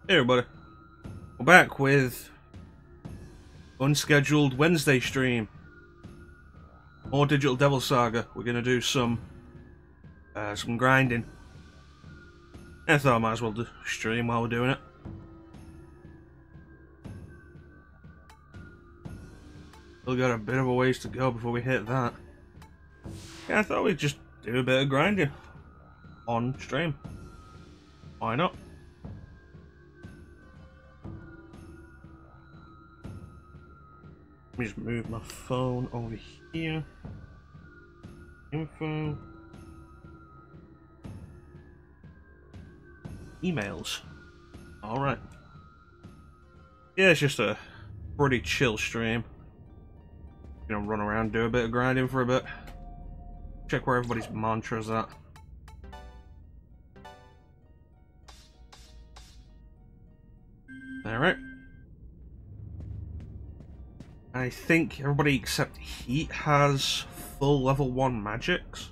Hey everybody, we're back with unscheduled Wednesday stream. More Digital Devil Saga. We're gonna do some grinding. I thought I might as well do stream while we're doing it. Still got a bit of a ways to go before we hit that. Yeah, I thought we'd just do a bit of grinding on stream. Why not? Let me just move my phone over here. Info. Emails. Alright. Yeah, it's just a pretty chill stream. Gonna run around, do a bit of grinding for a bit. Check where everybody's mantra's at. Alright. I think everybody except Heat has full level 1 magics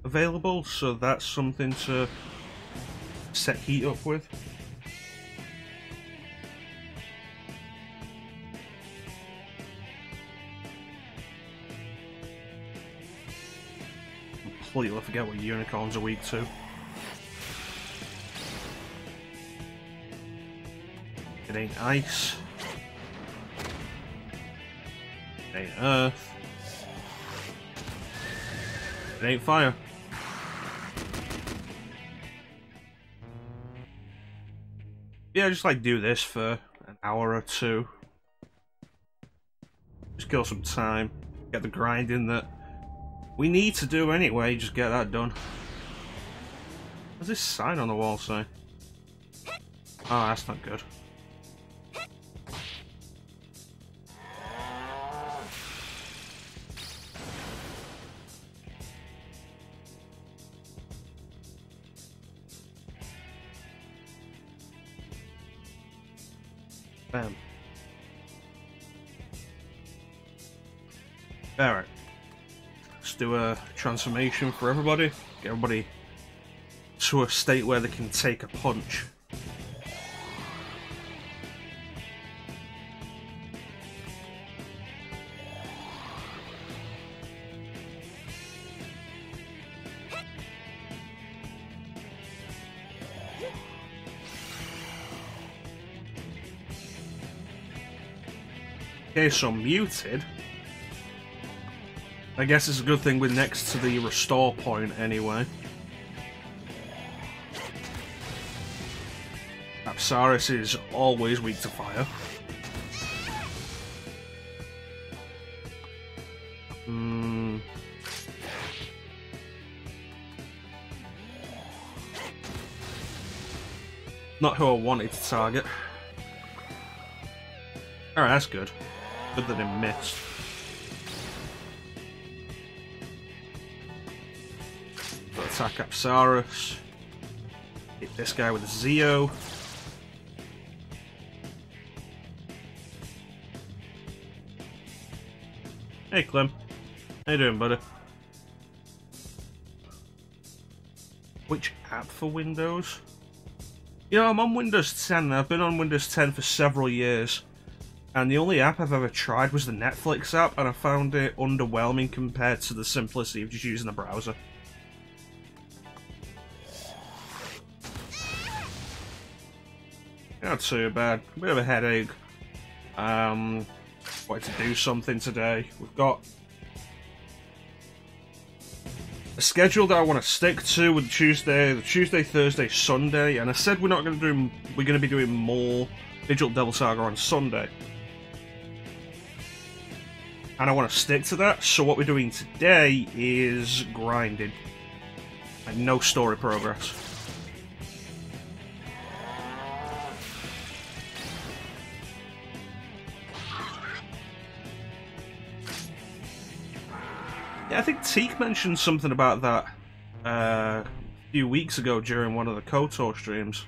available, so that's something to set Heat up with. Completely forget what unicorns are weak to. It ain't ice. It ain't earth. It ain't fire. Yeah, just like do this for an hour or two. Just kill some time. Get the grinding that we need to do anyway, just get that done. What's this sign on the wall say? Oh, that's not good. Bam. Alright. Let's do a transformation for everybody. Get everybody to a state where they can take a punch. Okay, so muted. I guess it's a good thing we're next to the restore point anyway. Apsaris is always weak to fire. Not who I wanted to target. Alright, that's good. Good that it missed. Got attack Apsaris. Hit this guy with a Zeo. Hey Clem. How you doing, buddy? Which app for Windows? You know, I'm on Windows 10. I've been on Windows 10 for several years. And the only app I've ever tried was the Netflix app, and I found it underwhelming compared to the simplicity of just using the browser. Not too bad. A bit of a headache. Wanted to do something today. We've got a schedule that I want to stick to with the Tuesday, Thursday, Sunday, and I said we're not going to do. We're going to be doing more Digital Devil Saga on Sunday. And I want to stick to that, so what we're doing today is grinding. And no story progress. Yeah, I think Teak mentioned something about that a few weeks ago during one of the KOTOR streams.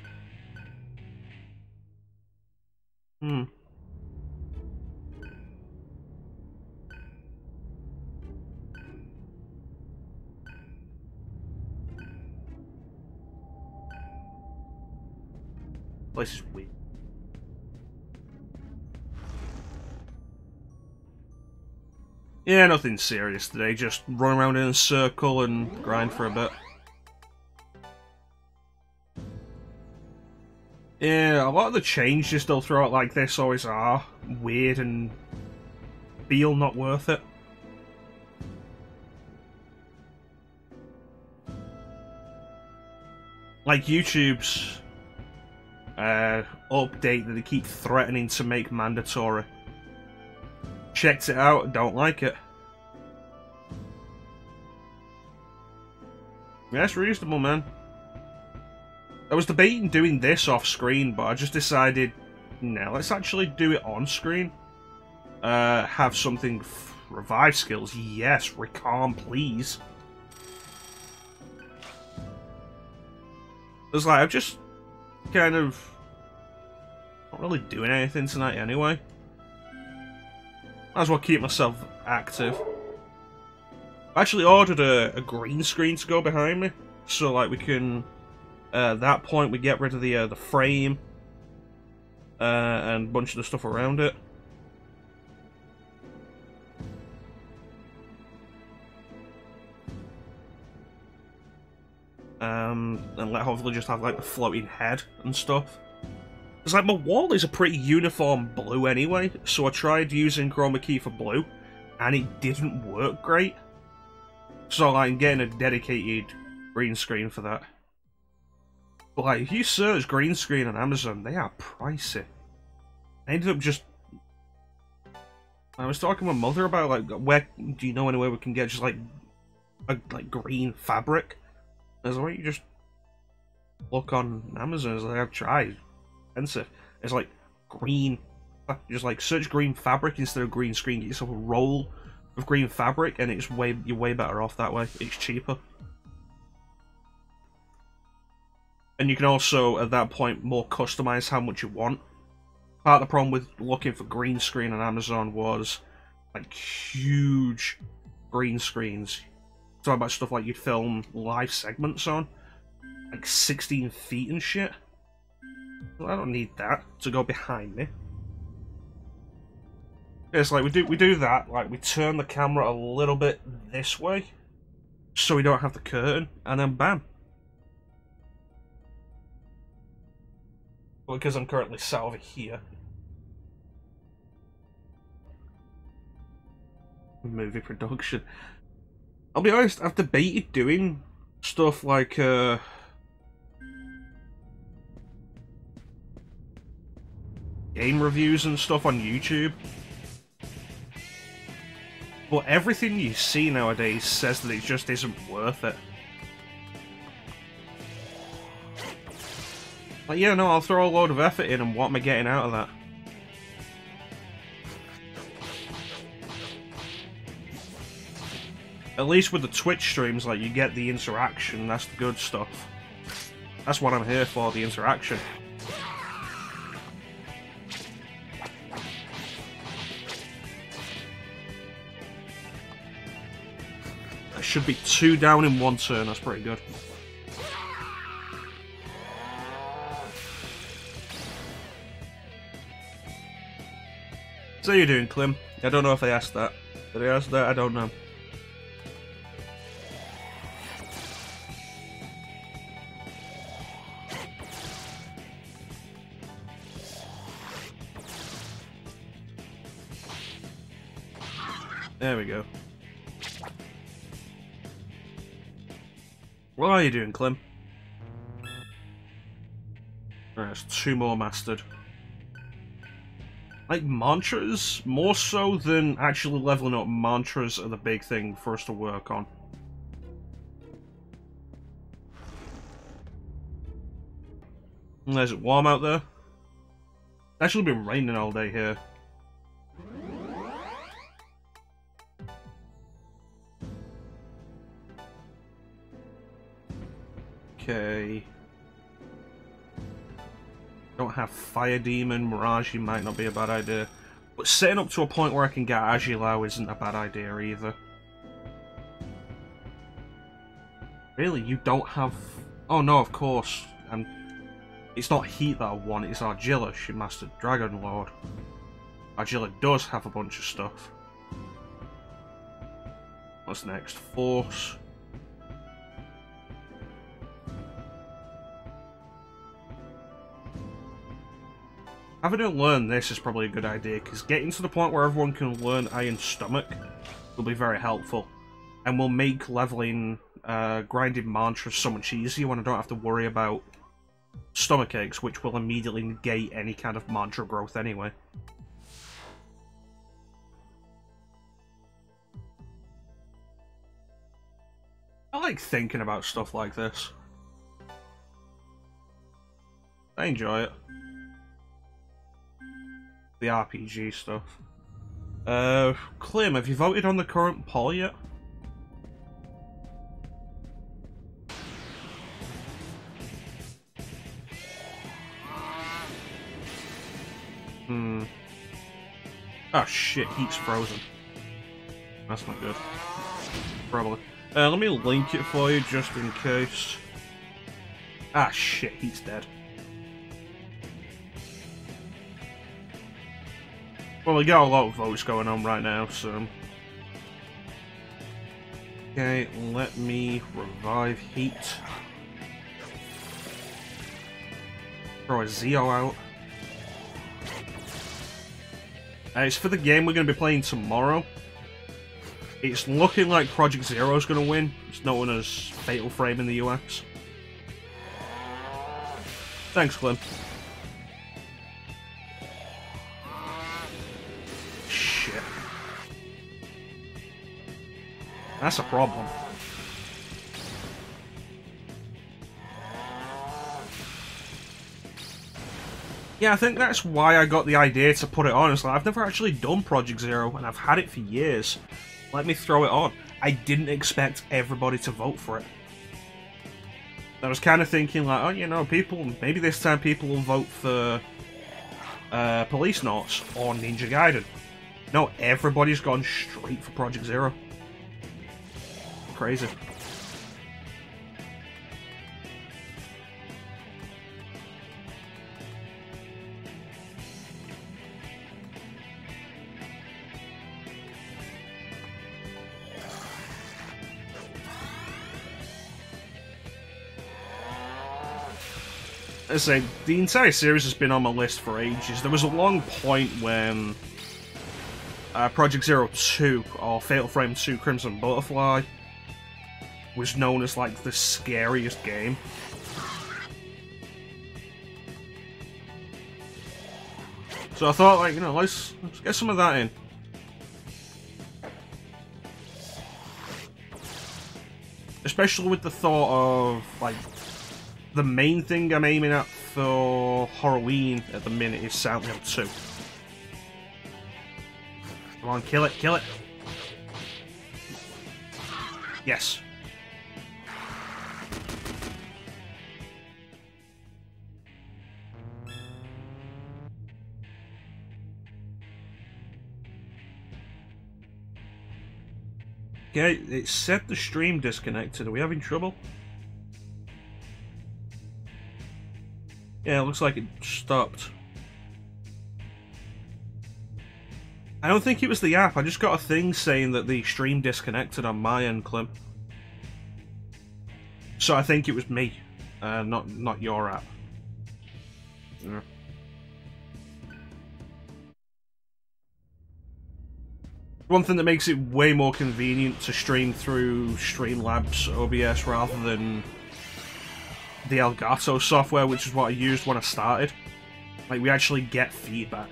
Place is weird. Yeah, nothing serious today. Just run around in a circle and grind for a bit. Yeah, a lot of the changes they'll throw out like this always are weird and feel not worth it. Like YouTube's update that they keep threatening to make mandatory. Checked it out, don't like it. Yeah, it's reasonable, man. I was debating doing this off screen, but I just decided, no, let's actually do it on screen. Have something revive skills. Yes, recalm, please. It's like, I'm just kind of not really doing anything tonight anyway. Might as well keep myself active. I actually ordered a green screen to go behind me, so like we can, at that point we get rid of the frame and a bunch of the stuff around it. And like hopefully just have like the floating head and stuff. It's like my wall is a pretty uniform blue anyway, so I tried using chroma key for blue, and it didn't work great. So like, I'm getting a dedicated green screen for that. But like, if you search green screen on Amazon, they are pricey. I ended up just... I was talking to my mother about like, where do you know anywhere we can get just like green fabric? I was like, why don't you just look on Amazon? I was like, I've tried. Expensive. It's like green, just like search green fabric instead of green screen. Get yourself a roll of green fabric, and you're way better off that way. It's cheaper, and you can also at that point more customize how much you want. Part of the problem with looking for green screen on Amazon was like huge green screens. Talking about stuff like you'd film live segments on, like 16 feet and shit. Well, I don't need that to go behind me. It's like we do that, like we turn the camera a little bit this way, so we don't have the curtain, and then bam. Well, because I'm currently sat over here. Movie production. I'll be honest, I've debated doing stuff like game reviews and stuff on YouTube. But everything you see nowadays says that it just isn't worth it. Like, yeah, no, I'll throw a load of effort in, and what am I getting out of that? At least with the Twitch streams, like, you get the interaction, that's the good stuff. That's what I'm here for, the interaction. There should be 2 down in 1 turn, that's pretty good. So how you doing, Clem? I don't know if they asked that. Did they ask that? I don't know. There we go. What are you doing, Clem? Alright, there's 2 more mastered. Like, mantras, more so than actually leveling up, mantras are the big thing for us to work on. And is it warm out there? It's actually been raining all day here. Okay. Don't have Fire Demon, Mirage might not be a bad idea. But setting up to a point where I can get Agilao isn't a bad idea either. Really, you don't have... Oh no, of course. It's not Heat that I want, it's Argilla, she mastered Dragon Lord. Argilla does have a bunch of stuff. What's next? Force. Having to learn this is probably a good idea, because getting to the point where everyone can learn Iron Stomach will be very helpful. And will make leveling, grinding mantras so much easier when I don't have to worry about stomach aches, which will immediately negate any kind of mantra growth anyway. I like thinking about stuff like this. I enjoy it. The RPG stuff. Clem, have you voted on the current poll yet? Oh shit, Heat's frozen. That's not good. Probably. Let me link it for you just in case. Ah shit, Heat's dead. Well, we got a lot of votes going on right now, so... Okay, let me revive Heat. Throw a Zeo out. It's for the game we're going to be playing tomorrow. It's looking like Project Zero is going to win. It's known as Fatal Frame in the US. Thanks, Clem. Shit. That's a problem. Yeah, I think that's why I got the idea to put it on. It's like, I've never actually done Project Zero, and I've had it for years. Let me throw it on. I didn't expect everybody to vote for it. I was kind of thinking like, oh, you know, people, maybe this time people will vote for Police Notes or Ninja Gaiden. No, everybody's gone straight for Project Zero. Crazy. As I say, the entire series has been on my list for ages. There was a long point when Project Zero 2, or Fatal Frame 2 Crimson Butterfly, was known as like the scariest game. So I thought, like, you know, let's get some of that in. Especially with the thought of, like, the main thing I'm aiming at for Halloween at the minute is Silent Hill 2. Come on, kill it, kill it! Yes. Okay, it said the stream disconnected. Are we having trouble? Yeah, it looks like it stopped. I don't think it was the app. I just got a thing saying that the stream disconnected on my end, Clem. So I think it was me, not your app. Yeah. One thing that makes it way more convenient to stream through Streamlabs OBS rather than the Elgato software, which is what I used when I started. Like, we actually get feedback.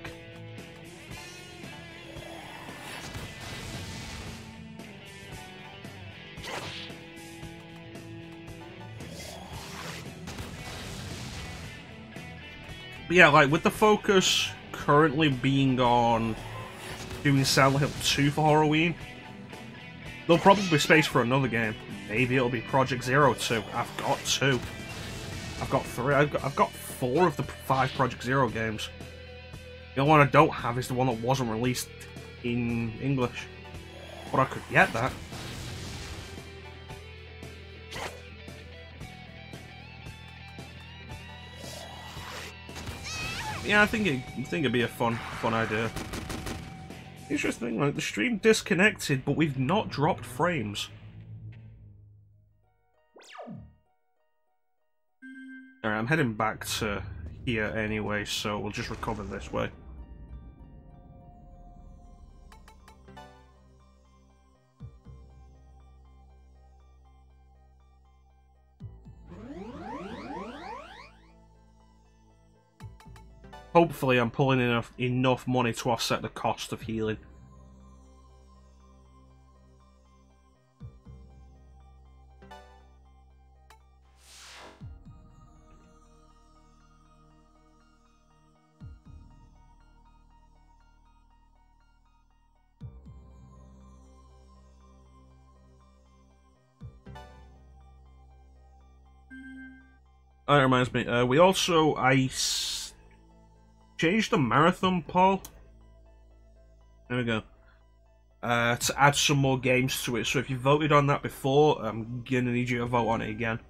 But yeah, like, with the focus currently being on doing Silent Hill 2 for Halloween, there'll probably be space for another game. Maybe it'll be Project Zero 2. I've got 2. I've got 3. I've got 4 of the 5 Project Zero games. The only one I don't have is the one that wasn't released in English. But I could get that. Yeah, I think it'd be a fun idea. Interesting, like the stream disconnected, but we've not dropped frames. Alright, I'm heading back to here anyway, so we'll just recover this way. Hopefully I'm pulling enough money to offset the cost of healing. That reminds me, I changed the marathon poll. There we go. To add some more games to it. So if you voted on that before, I'm gonna need you to vote on it again.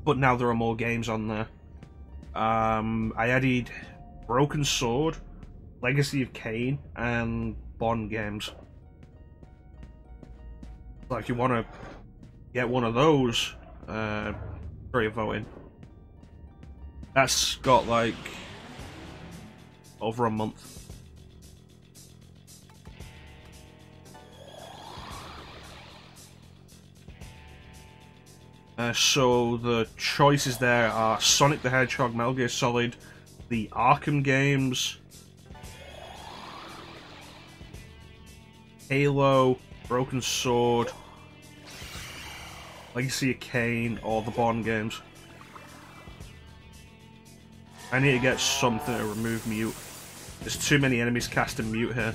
But now there are more games on there. I added Broken Sword, Legacy of Kain, and Bond games. So if you want to get one of those, for your voting. That's got like over a month. So the choices there are Sonic the Hedgehog, Metal Gear Solid, the Arkham games, Halo, Broken Sword, Legacy of Kain, or the Bond games. I need to get something to remove mute. There's too many enemies casting mute here.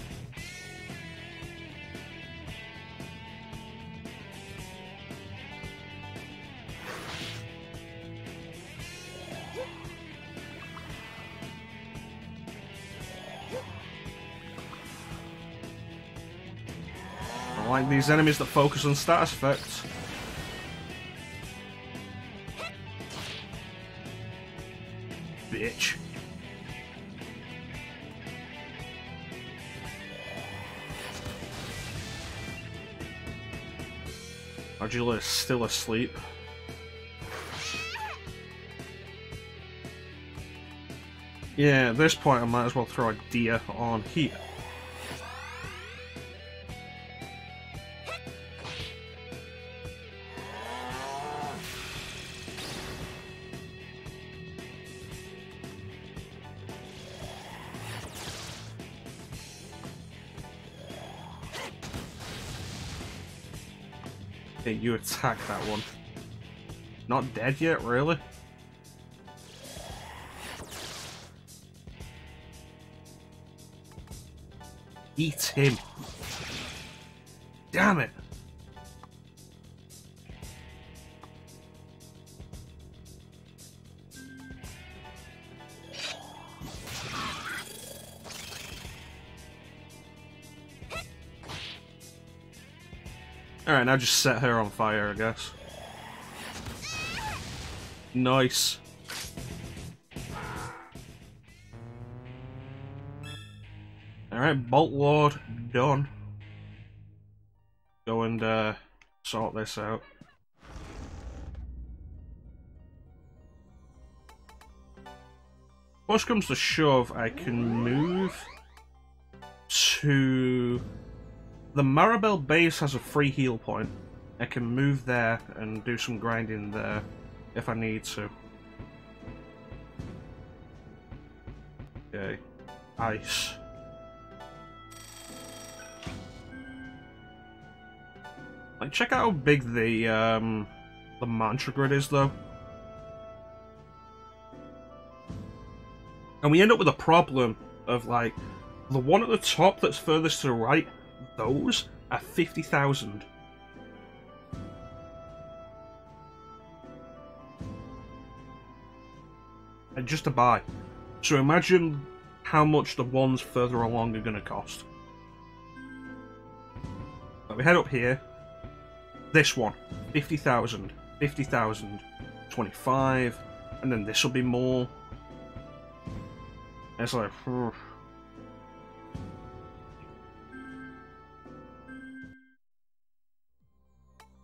I like these enemies that focus on status effects. Bitch. Argilla is still asleep. Yeah, at this point I might as well throw a deer on here. Okay, you attack that one. Not dead yet, really? Eat him. Damn it. Alright, now just set her on fire, I guess. Nice. Alright, Bolt Lord done. Go and sort this out. Push comes to shove, I can move to... The Maribel base has a free heal point. I can move there and do some grinding there if I need to. Okay. Ice. Like, check out how big the mantra grid is, though. And we end up with a problem of, like, the one at the top that's furthest to the right, those are 50,000. And just to buy. So imagine how much the ones further along are going to cost. But we head up here. This one, 50,000, 50,000, 25, and then this will be more. It's like, phew.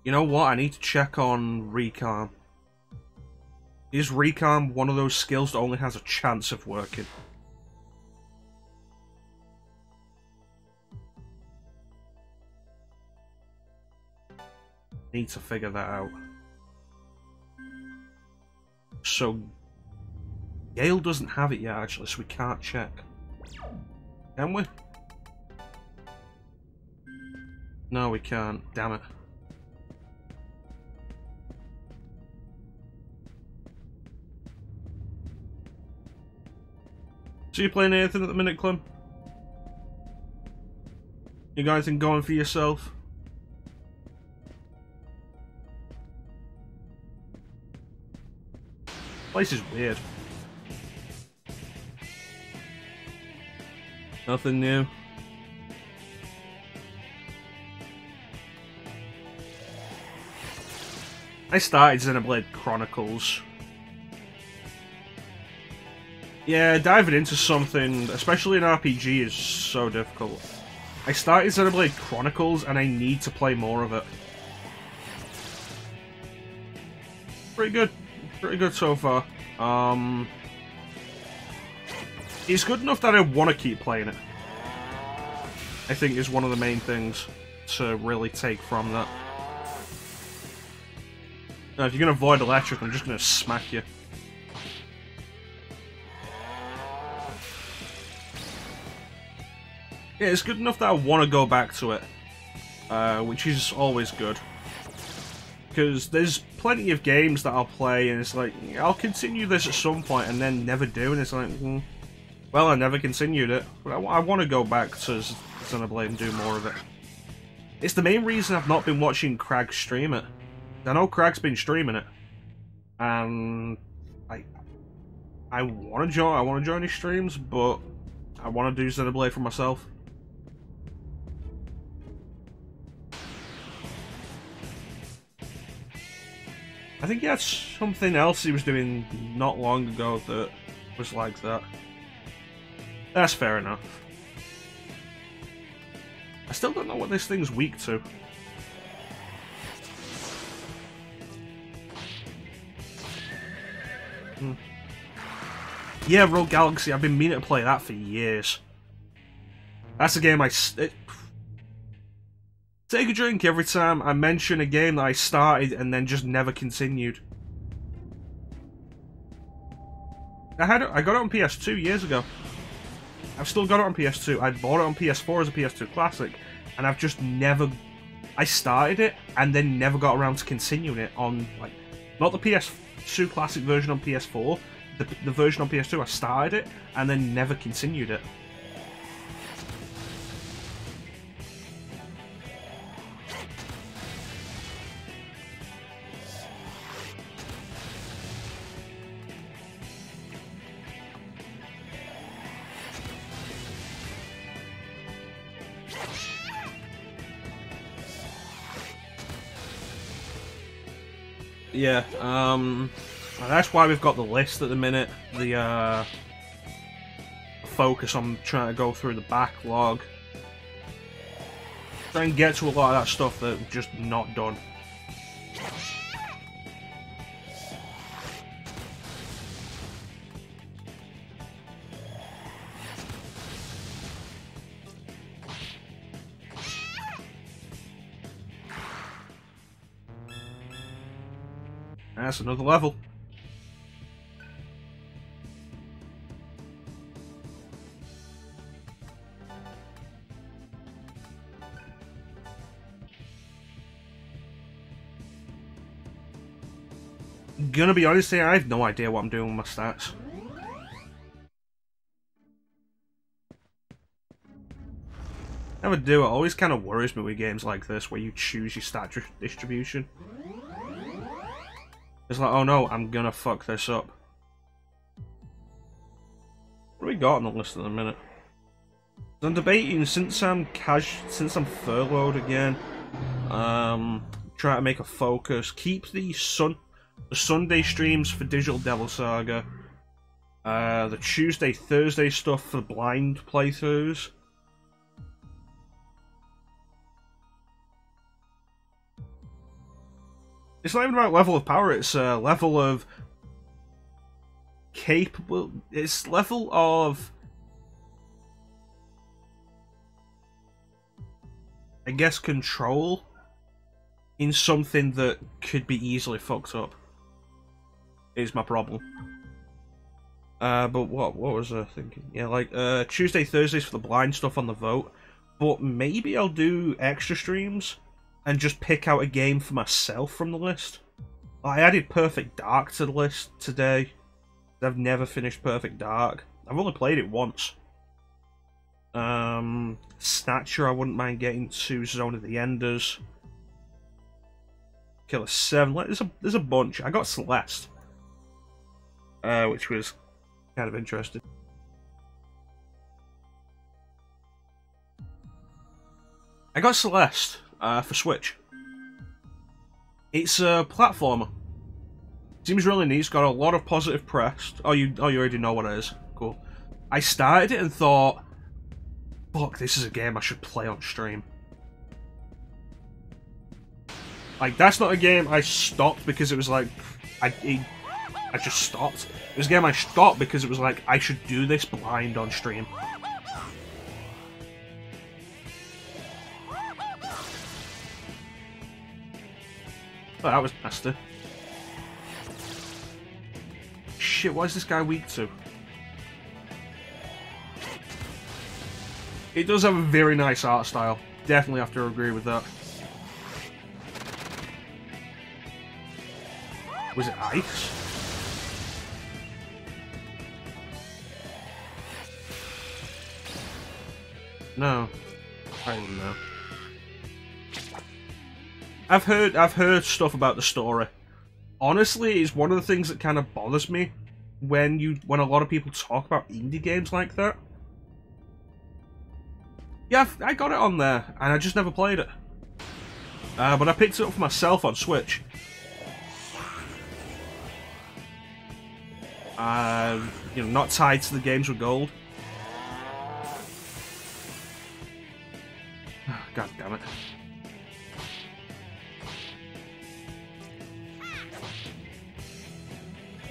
You know what? I need to check on Recon. Is Recon one of those skills that only has a chance of working? Need to figure that out. So, Gale doesn't have it yet, actually, so we can't check. Can we? No, we can't. Damn it. So you playing anything at the minute, Clem? You got anything going for yourself? Place is weird. Nothing new. I started Xenoblade Chronicles. Yeah, diving into something, especially an RPG, is so difficult. I started Xenoblade Chronicles and I need to play more of it. Pretty good. Pretty good so far. It's good enough that I want to keep playing it. I think is one of the main things to really take from that. Now, if you're going to avoid electric, I'm just going to smack you. Yeah, it's good enough that I want to go back to it, which is always good. Because there's plenty of games that I'll play, and it's like, I'll continue this at some point, and then never do, and it's like, well, I never continued it. But I want to go back to Xenoblade and do more of it. It's the main reason I've not been watching Crag stream it. I know Crag's been streaming it, and I want to join his streams, but I want to do Xenoblade for myself. I think he had something else he was doing not long ago that was like that. That's fair enough. I still don't know what this thing's weak to. Yeah, Rogue Galaxy, I've been meaning to play that for years. That's a game take a drink every time I mention a game that I started and then just never continued. I got it on PS2 years ago. I've still got it on PS2. I bought it on PS4 as a PS2 Classic, and I've just never... I started it, and then never got around to continuing it on, like... Not the PS2 Classic version on PS4, the version on PS2, I started it, and then never continued it. Yeah, that's why we've got the list at the minute, the focus on trying to go through the backlog. Try and get to a lot of that stuff that we've just not done. That's another level. Gonna be honest here, I have no idea what I'm doing with my stats. Never do. It always kind of worries me with games like this where you choose your stat distribution. It's like, oh no, I'm gonna fuck this up. What do we got on the list at the minute? I'm debating, since I'm furloughed again, try to make a focus, keep the Sunday streams for Digital Devil Saga, The Tuesday, Thursday stuff for blind playthroughs. It's not even about level of power, it's a level of capable... It's level of... I guess control in something that could be easily fucked up. Is my problem. But what was I thinking? Yeah, like, Tuesday, Thursdays for the blind stuff on the vote. But maybe I'll do extra streams and just pick out a game for myself from the list. I added Perfect Dark to the list today. I've never finished Perfect Dark. I've only played it once. Snatcher I wouldn't mind getting to. Zone of the Enders. Killer 7. There's a bunch. I got Celeste. Which was kind of interesting. I got Celeste for Switch. It's a platformer. Seems really neat. It's got a lot of positive press. Oh, you already know what it is. Cool. I started it and thought, fuck, this is a game I should play on stream. Like, that's not a game I stopped because it was like, I just stopped. It was a game I stopped because it was like, I should do this blind on stream. Oh, that was nasty. Shit, what is this guy weak to? It does have a very nice art style. Definitely have to agree with that. Was it ice? No. I don't even know. I've heard stuff about the story. Honestly, it's one of the things that kind of bothers me when a lot of people talk about indie games like that. Yeah, I got it on there, and I just never played it. But I picked it up for myself on Switch. You know, not tied to the games with gold. God damn it.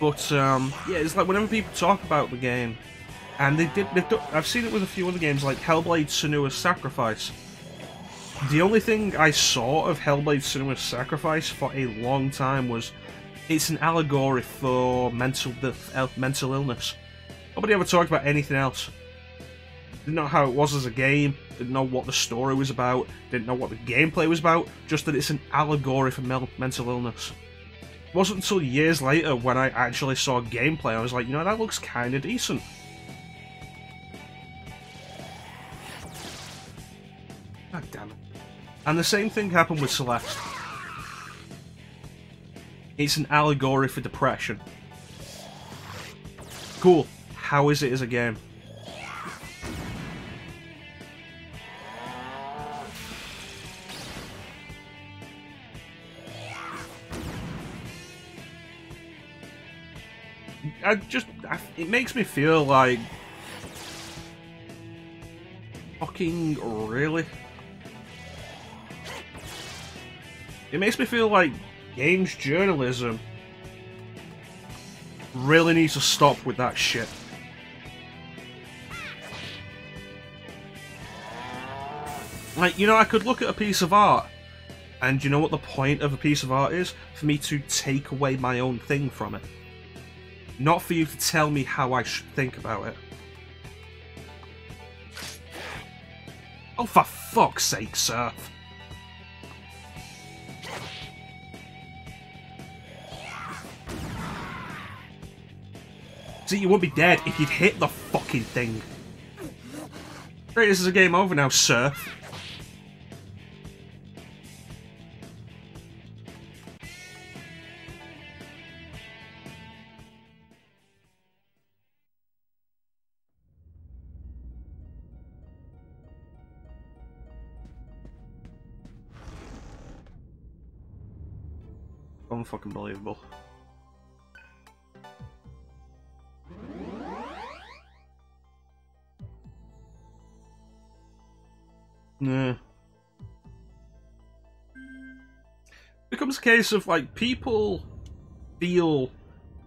But, yeah, it's like whenever people talk about the game, and I've seen it with a few other games like Hellblade: Senua's Sacrifice. The only thing I saw of Hellblade: Senua's Sacrifice for a long time was it's an allegory for mental illness. Nobody ever talked about anything else. Didn't know how it was as a game, didn't know what the story was about, didn't know what the gameplay was about, just that it's an allegory for mental illness. It wasn't until years later when I actually saw gameplay I was like, you know, that looks kinda decent. God damn it. And the same thing happened with Celeste. It's an allegory for depression. Cool. How is it as a game? It makes me feel like... Fucking really? It makes me feel like games journalism really needs to stop with that shit. Like, you know, I could look at a piece of art, and you know what the point of a piece of art is? For me to take away my own thing from it. Not for you to tell me how I should think about it. Oh, for fuck's sake, Surf. See, you won't be dead if you'd hit the fucking thing. Great, this is a game over now, Surf. Unfucking believable. Yeah. Becomes a case of, like, people feel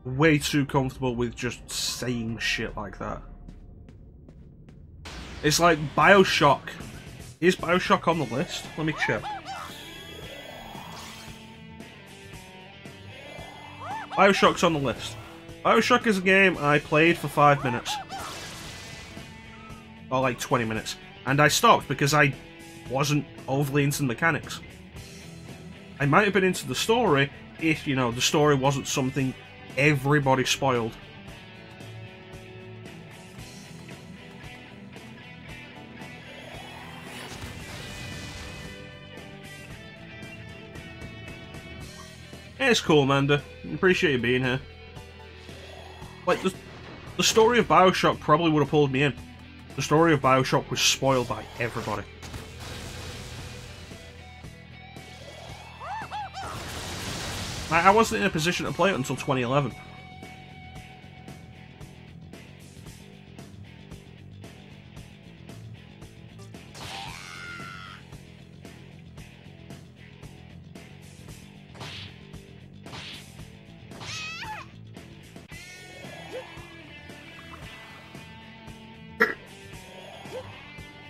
way too comfortable with just saying shit like that. It's like BioShock. Is BioShock on the list? Let me check. BioShock's on the list. BioShock is a game I played for 5 minutes. Or like 20 minutes. And I stopped because I wasn't overly into the mechanics. I might have been into the story if, you know, the story wasn't something everybody spoiled. Yeah, it's cool, Amanda. Appreciate you being here. Like, the story of BioShock probably would have pulled me in. The story of BioShock was spoiled by everybody. I wasn't in a position to play it until 2011.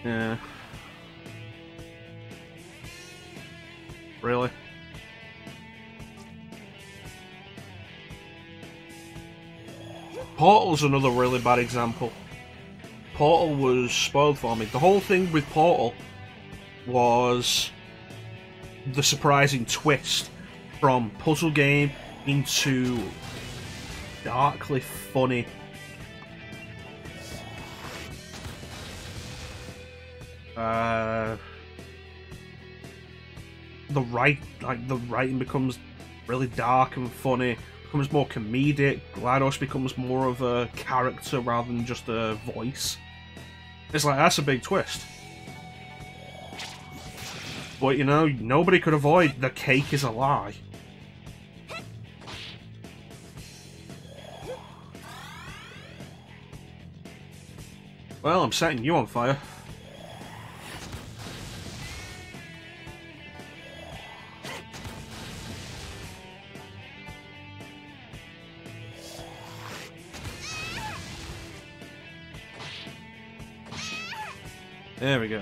Yeah. Really? Portal's another really bad example. Portal was spoiled for me. The whole thing with Portal was the surprising twist from puzzle game into darkly funny. The writing becomes really dark and funny, becomes more comedic. GLaDOS becomes more of a character rather than just a voice. It's like, that's a big twist. But, you know, nobody could avoid the cake is a lie. Well, I'm setting you on fire. There we go.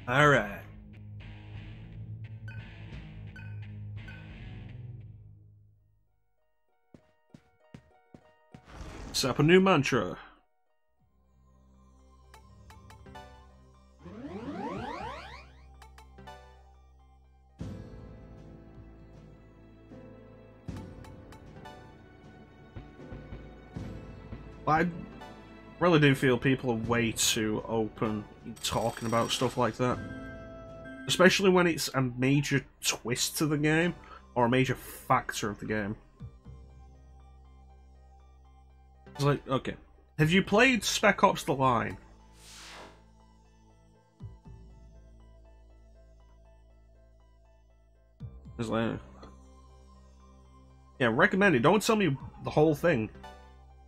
Alright. Set up a new mantra. I really do feel people are way too open in talking about stuff like that. Especially when it's a major twist to the game, or a major factor of the game. It's like, okay. Have you played Spec Ops: The Line? It's like... yeah, recommend it. Don't tell me the whole thing.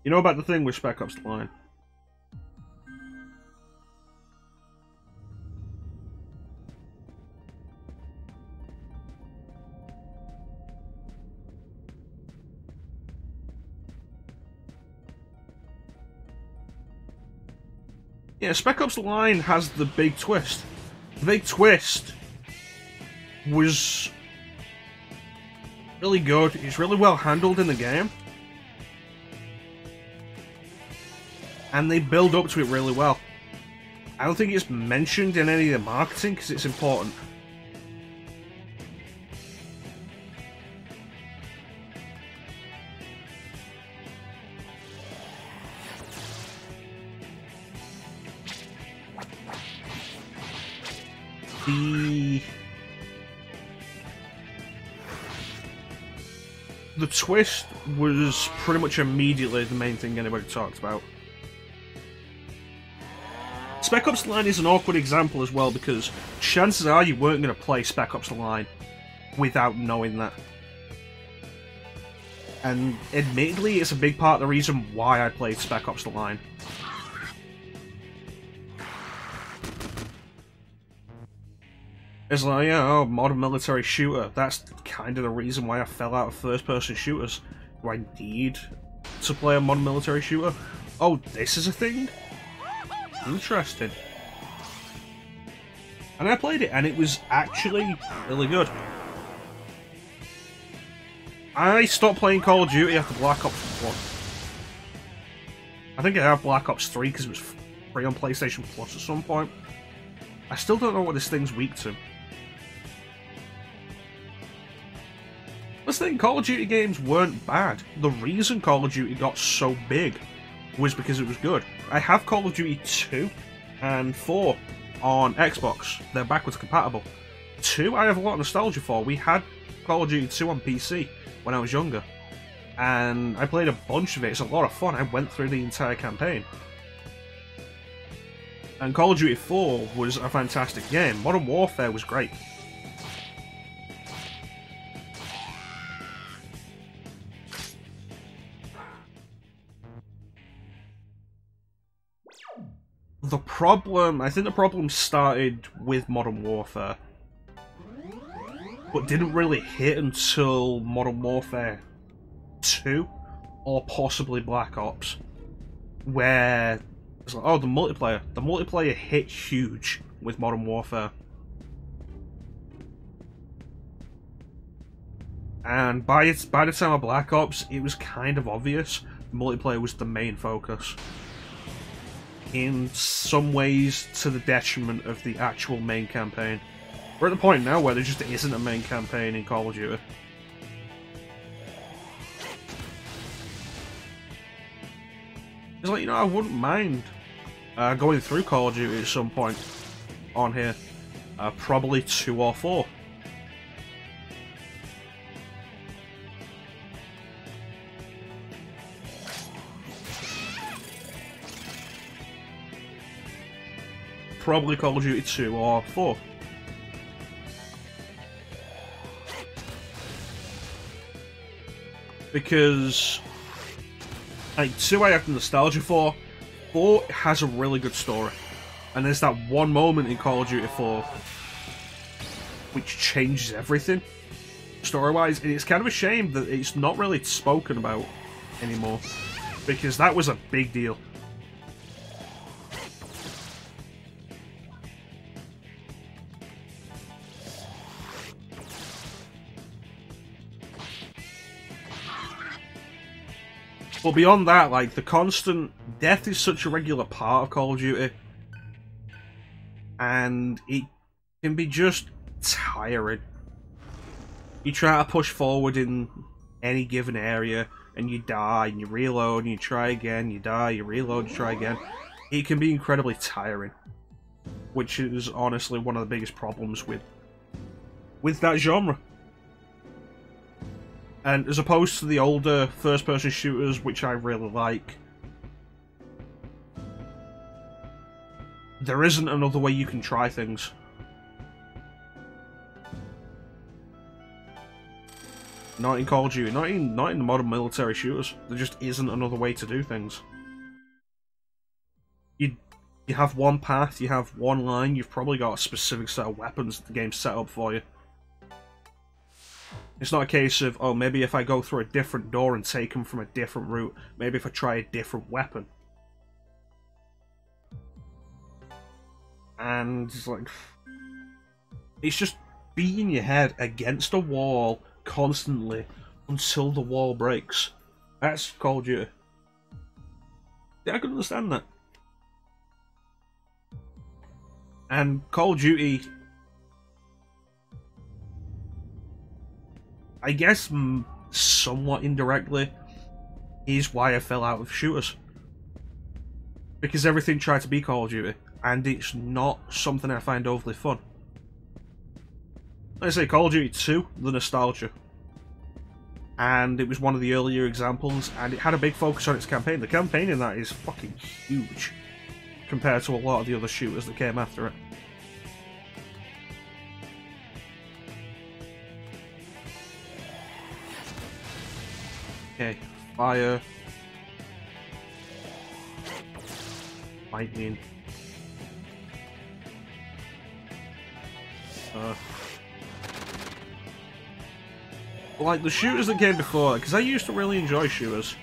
You know about the thing with Spec Ops: The Line? Yeah, Spec Ops: The Line has the big twist. The big twist was really good. It's really well handled in the game. And they build up to it really well. I don't think it's mentioned in any of the marketing because it's important. The twist was pretty much immediately the main thing anybody talked about. Spec Ops: The Line is an awkward example as well because chances are you weren't going to play Spec Ops: The Line without knowing that. And admittedly, it's a big part of the reason why I played Spec Ops: The Line. It's like, yeah, oh, modern military shooter. That's kind of the reason why I fell out of first-person shooters. Do I need to play a modern military shooter? Oh, this is a thing? Interesting. And I played it, and it was actually really good. I stopped playing Call of Duty after Black Ops 1. I think I have Black Ops 3 because it was free on PlayStation Plus at some point. I still don't know what this thing's weak to. This thing, Call of Duty games weren't bad. The reason Call of Duty got so big was because it was good. I have Call of Duty 2 and 4 on Xbox. They're backwards compatible. 2 I have a lot of nostalgia for. We had Call of Duty 2 on PC when I was younger, and I played a bunch of it. It's a lot of fun. I went through the entire campaign. And Call of Duty 4 was a fantastic game. Modern Warfare was great. I think the problem started with Modern Warfare, but didn't really hit until Modern Warfare 2, or possibly Black Ops, where it's like, oh, the multiplayer. The multiplayer hit huge with Modern Warfare. And by the time of Black Ops, it was kind of obvious multiplayer was the main focus. In some ways, to the detriment of the actual main campaign. We're at the point now where there just isn't a main campaign in Call of Duty. It's like, you know, I wouldn't mind going through Call of Duty at some point on here. Probably 2 or 4. Probably Call of Duty 2 or 4. Because like 2 I have the nostalgia for. 4 has a really good story. And there's that one moment in Call of Duty 4 which changes everything story-wise, and it's kind of a shame that it's not really spoken about anymore, because that was a big deal. But beyond that, like, the constant death is such a regular part of Call of Duty, and it can be just tiring. You try to push forward in any given area, and you die, and you reload, and you try again, you die, you reload, you try again. It can be incredibly tiring, which is honestly one of the biggest problems with that genre. And as opposed to the older first-person shooters, which I really like, there isn't another way you can try things. Not in Call of Duty, not in the modern military shooters. There just isn't another way to do things. You have one path, you have one line, you've probably got a specific set of weapons that the game's set up for you. It's not a case of, oh, maybe if I go through a different door and take them from a different route, maybe if I try a different weapon. And it's like, it's just beating your head against a wall constantly until the wall breaks. That's Call of Duty. Yeah, I can understand that. And Call of Duty, I guess somewhat indirectly, is why I fell out of shooters. Because everything tried to be Call of Duty, and it's not something I find overly fun. Like I say, Call of Duty 2, the nostalgia. And it was one of the earlier examples, and it had a big focus on its campaign. The campaign in that is fucking huge, compared to a lot of the other shooters that came after it. Okay, fire. Lightning. Like the shooters that came before, because I used to really enjoy shooters.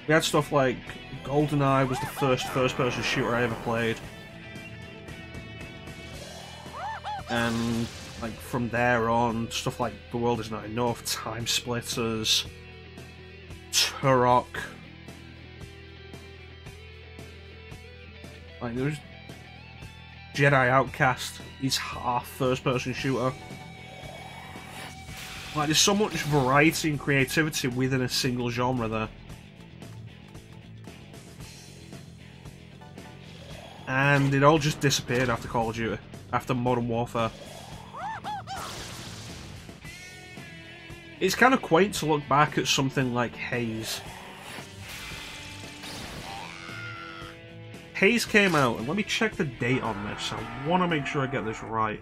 We had stuff like GoldenEye was the first-person shooter I ever played. And like from there on, stuff like The World Is Not Enough, Time Splitters, Turok. Like there was Jedi Outcast, he's half first-person shooter. Like there's so much variety and creativity within a single genre there. And it all just disappeared after Call of Duty, after Modern Warfare. It's kind of quaint to look back at something like Haze. Haze came out, and let me check the date on this. I want to make sure I get this right.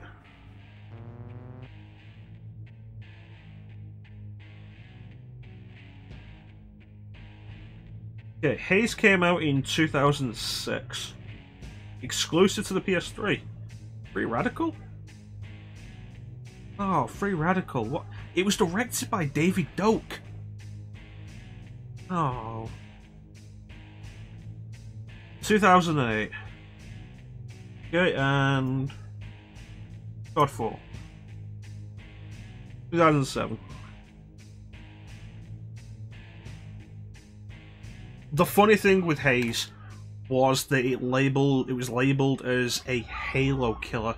Okay, Haze came out in 2006. Exclusive to the PS3. Free Radical? Oh, Free Radical. What? It was directed by David Doak. Oh. 2008. Okay, and Godfall. 2007. The funny thing with Haze was that it was labeled as a Halo killer,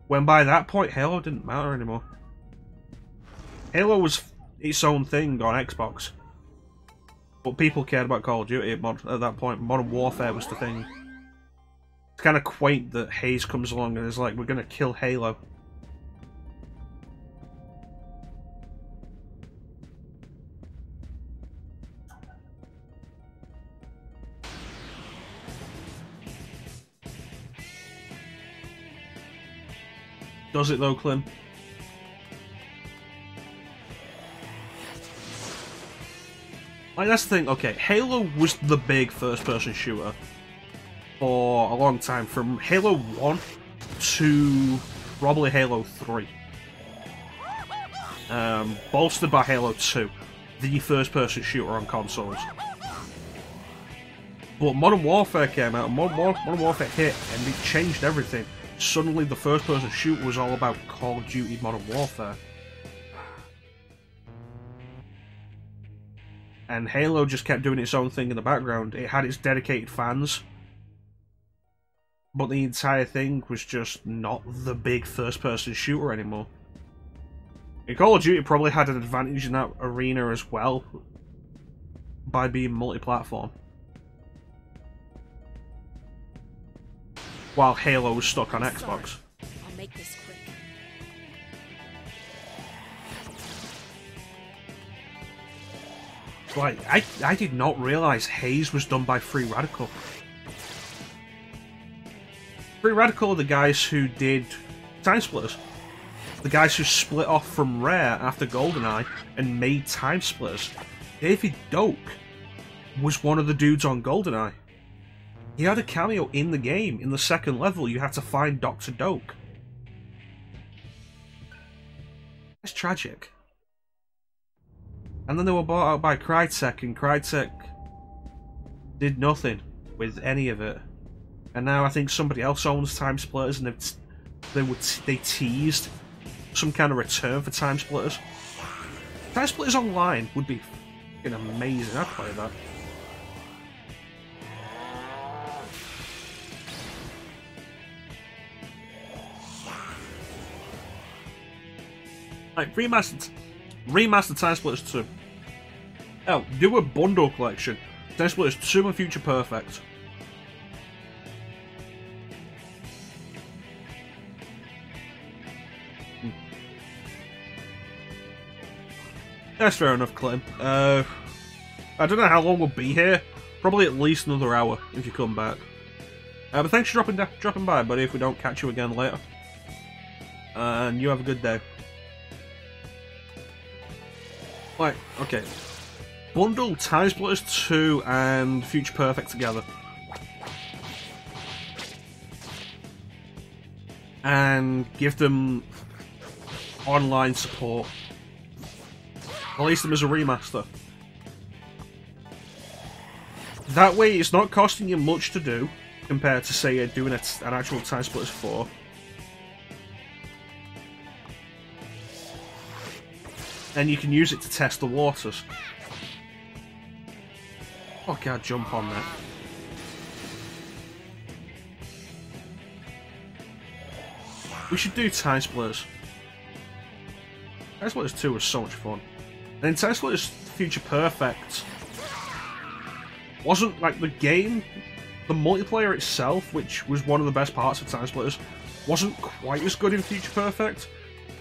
when by that point Halo didn't matter anymore. Halo was its own thing on Xbox, but people cared about Call of Duty at that point. Modern Warfare was the thing. It's kind of quaint that Haze comes along and is like, we're gonna kill Halo. Does it though, Clem? Like, that's the thing, okay, Halo was the big first-person shooter for a long time, from Halo 1 to probably Halo 3. Bolstered by Halo 2, the first-person shooter on consoles. But Modern Warfare came out, and Modern Warfare hit, and it changed everything. Suddenly the first-person shooter was all about Call of Duty Modern Warfare. And Halo just kept doing its own thing in the background. It had its dedicated fans, but the entire thing was just not the big first-person shooter anymore. And Call of Duty probably had an advantage in that arena as well, by being multi-platform. While Halo was stuck on Xbox. I'll make this quick. Like, I did not realise Haze was done by Free Radical. Free Radical are the guys who did Time Splitters. The guys who split off from Rare after GoldenEye and made Time Splitters. David Doak was one of the dudes on GoldenEye. He had a cameo in the game. In the second level, you had to find Dr. Doak. That's tragic. And then they were bought out by Crytek, and Crytek did nothing with any of it. And now I think somebody else owns Time Splitters, and they teased some kind of return for Time Splitters. Time Splitters Online would be fucking amazing. I'd play that. Like, remastered Time Splitters 2. Oh, do a bundle collection. Time Splitters 2 and Future Perfect. That's fair enough, Clem. I don't know how long we'll be here. Probably at least another hour if you come back. But thanks for dropping by, buddy, if we don't catch you again later. And you have a good day. Like, okay. bundle Time Splitters 2 and Future Perfect together. And give them online support. Release them as a remaster. That way it's not costing you much to do, compared to, say, doing an actual Time Splitters 4. And you can use it to test the waters. Oh, can't jump on that. We should do Time Splitters. Time Splitters 2 was so much fun. And in Time Splitters Future Perfect wasn't like the game, the multiplayer itself, which was one of the best parts of Time Splitters, wasn't quite as good in Future Perfect,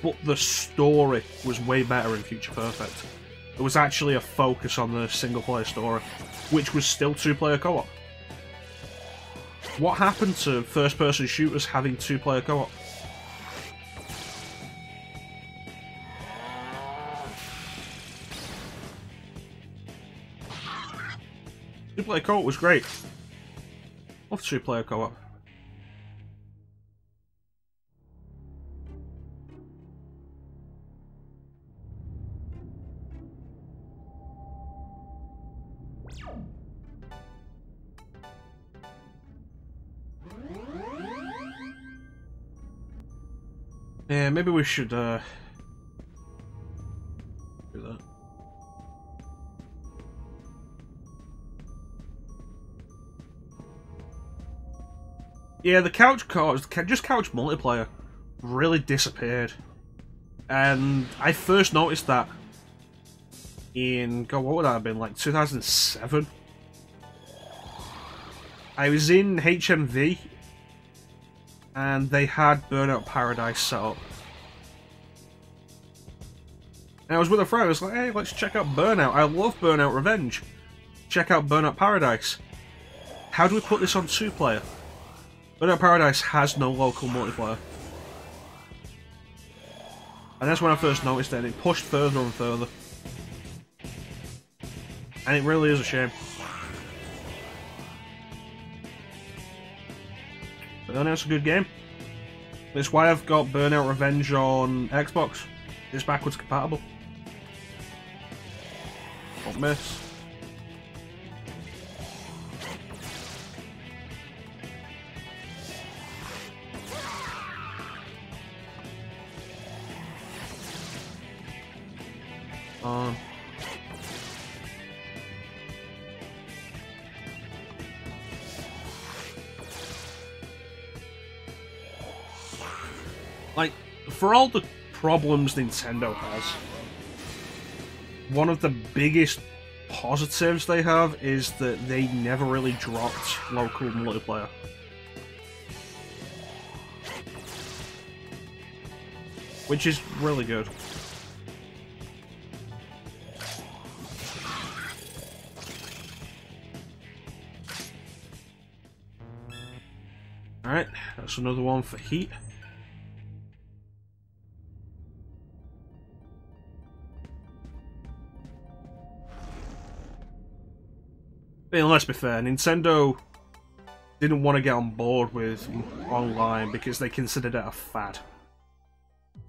but the story was way better in Future Perfect. There was actually a focus on the single-player story, which was still two-player co-op. What happened to first-person shooters having two-player co-op? Two-player co-op was great. Love two-player co-op. Yeah, maybe we should do that. Yeah, the couch multiplayer really disappeared. And I first noticed that in, God, what would that have been, like 2007? I was in HMV and they had Burnout Paradise set up. And I was with a friend, I was like, hey, let's check out Burnout. I love Burnout Revenge. Check out Burnout Paradise. How do we put this on two-player? Burnout Paradise has no local multiplayer. And that's when I first noticed it, and it pushed further and further. And it really is a shame. But then it's a good game. That's why I've got Burnout Revenge on Xbox. It's backwards compatible. Don't miss. Like, for all the problems Nintendo has, one of the biggest positives they have is that they never really dropped local multiplayer. Which is really good. Alright, that's another one for Heat. And let's be fair, Nintendo didn't want to get on board with online because they considered it a fad.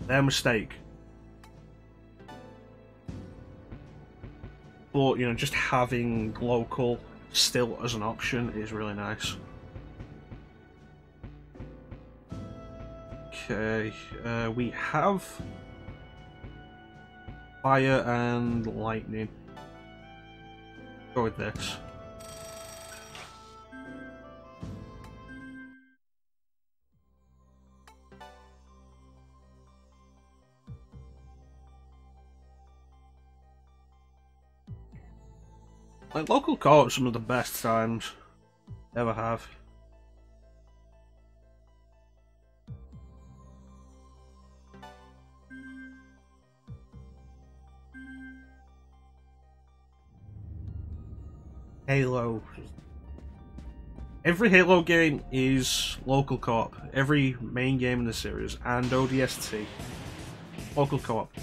Their mistake. But, you know, just having local still as an option is really nice. Okay, we have fire and lightning. Go with this. Like, local co-op some of the best times ever have. Halo. Every Halo game is local co-op. Every main game in the series and ODST. Local co-op.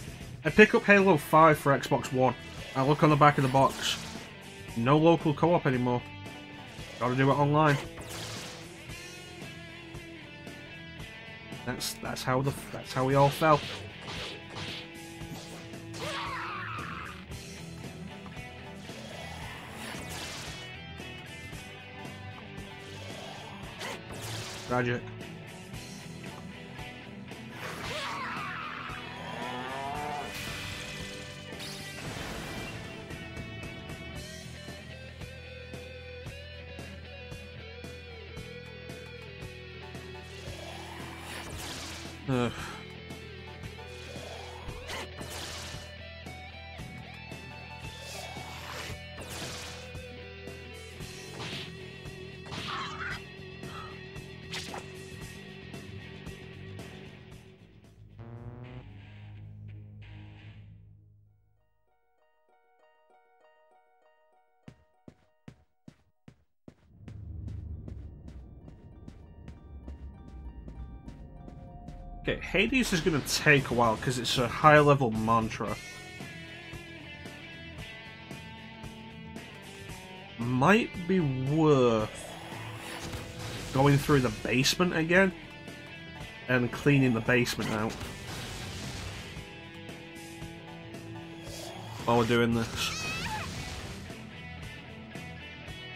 I pick up Halo 5 for Xbox One. I look on the back of the box. No local co-op anymore. Gotta do it online. That's how we all fell. Tragic. Ugh. Okay, Hades is going to take a while because it's a high level mantra. Might be worth going through the basement again and cleaning the basement out while we're doing this.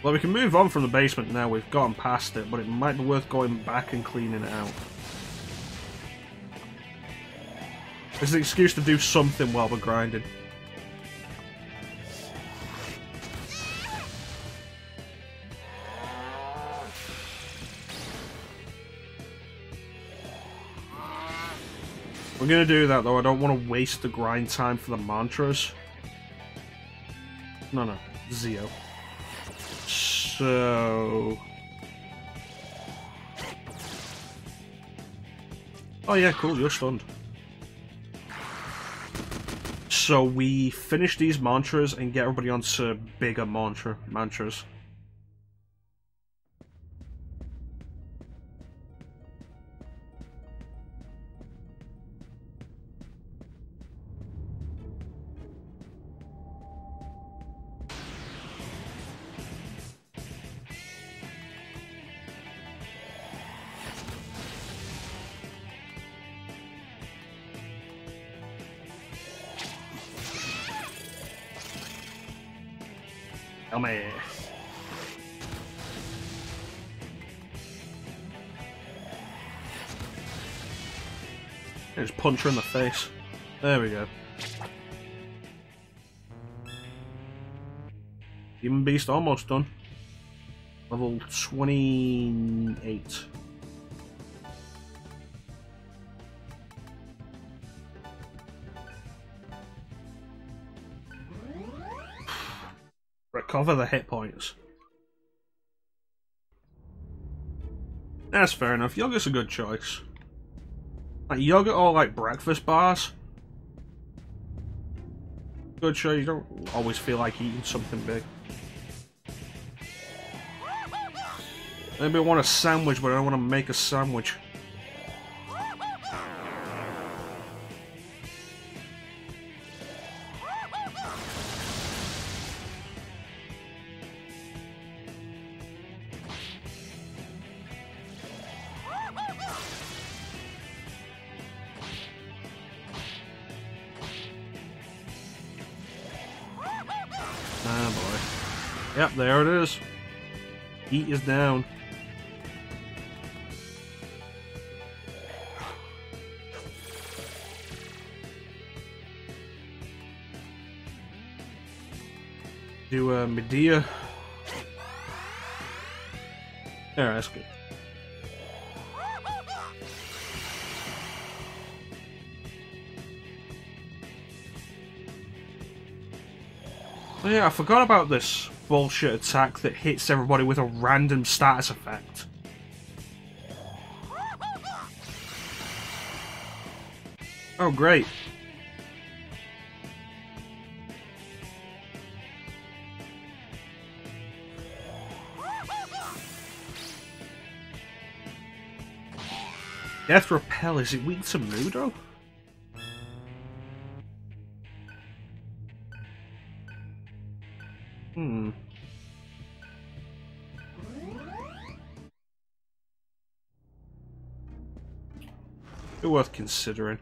Well, we can move on from the basement now, we've gotten past it, but it might be worth going back and cleaning it out. It's an excuse to do something while we're grinding. We're gonna do that though, I don't want to waste the grind time for the mantras. No, Zio. So... Oh yeah, cool, you're stunned. So we finish these mantras and get everybody onto bigger mantras. Come here. Just punch her in the face. There we go. Demon Beast almost done. Level 28. Recover the hit points. That's fair enough. Yogurt's a good choice. Like yogurt or like breakfast bars. Good choice. You don't always feel like eating something big. Maybe I want a sandwich, but I don't want to make a sandwich. Ah, boy. Yep, there it is. Heat is down. Do Medea. There, that's good. Oh yeah, I forgot about this bullshit attack that hits everybody with a random status effect. Oh great. Death Repel, is it weak to Mudo? Be worth considering.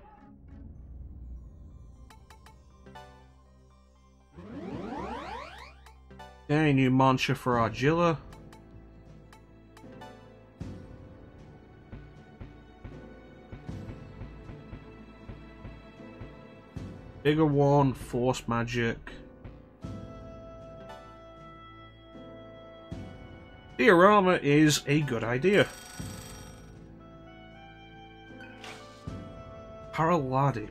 Okay, new mantra for Argilla. Bigger one, force magic. Diorama is a good idea. Paraladi.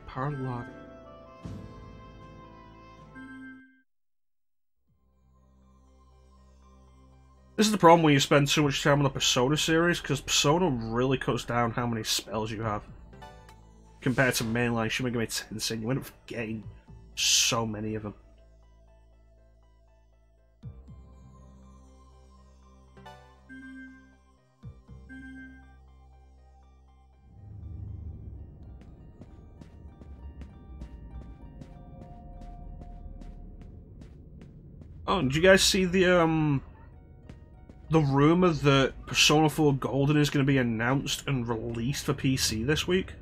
This is the problem when you spend too much time on the Persona series, because Persona really cuts down how many spells you have. Compared to mainline Shin Megami Tensei, you end up getting so many of them. Oh, did you guys see the rumor that Persona 4 Golden is going to be announced and released for PC this week?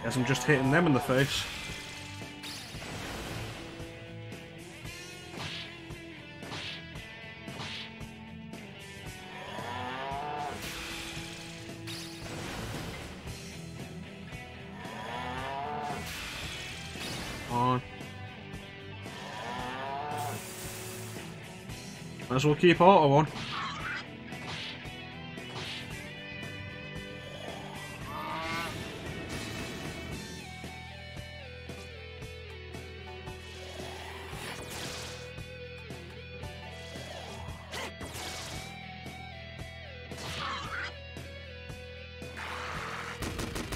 Guess I'm just hitting them in the face. Might as well keep auto on.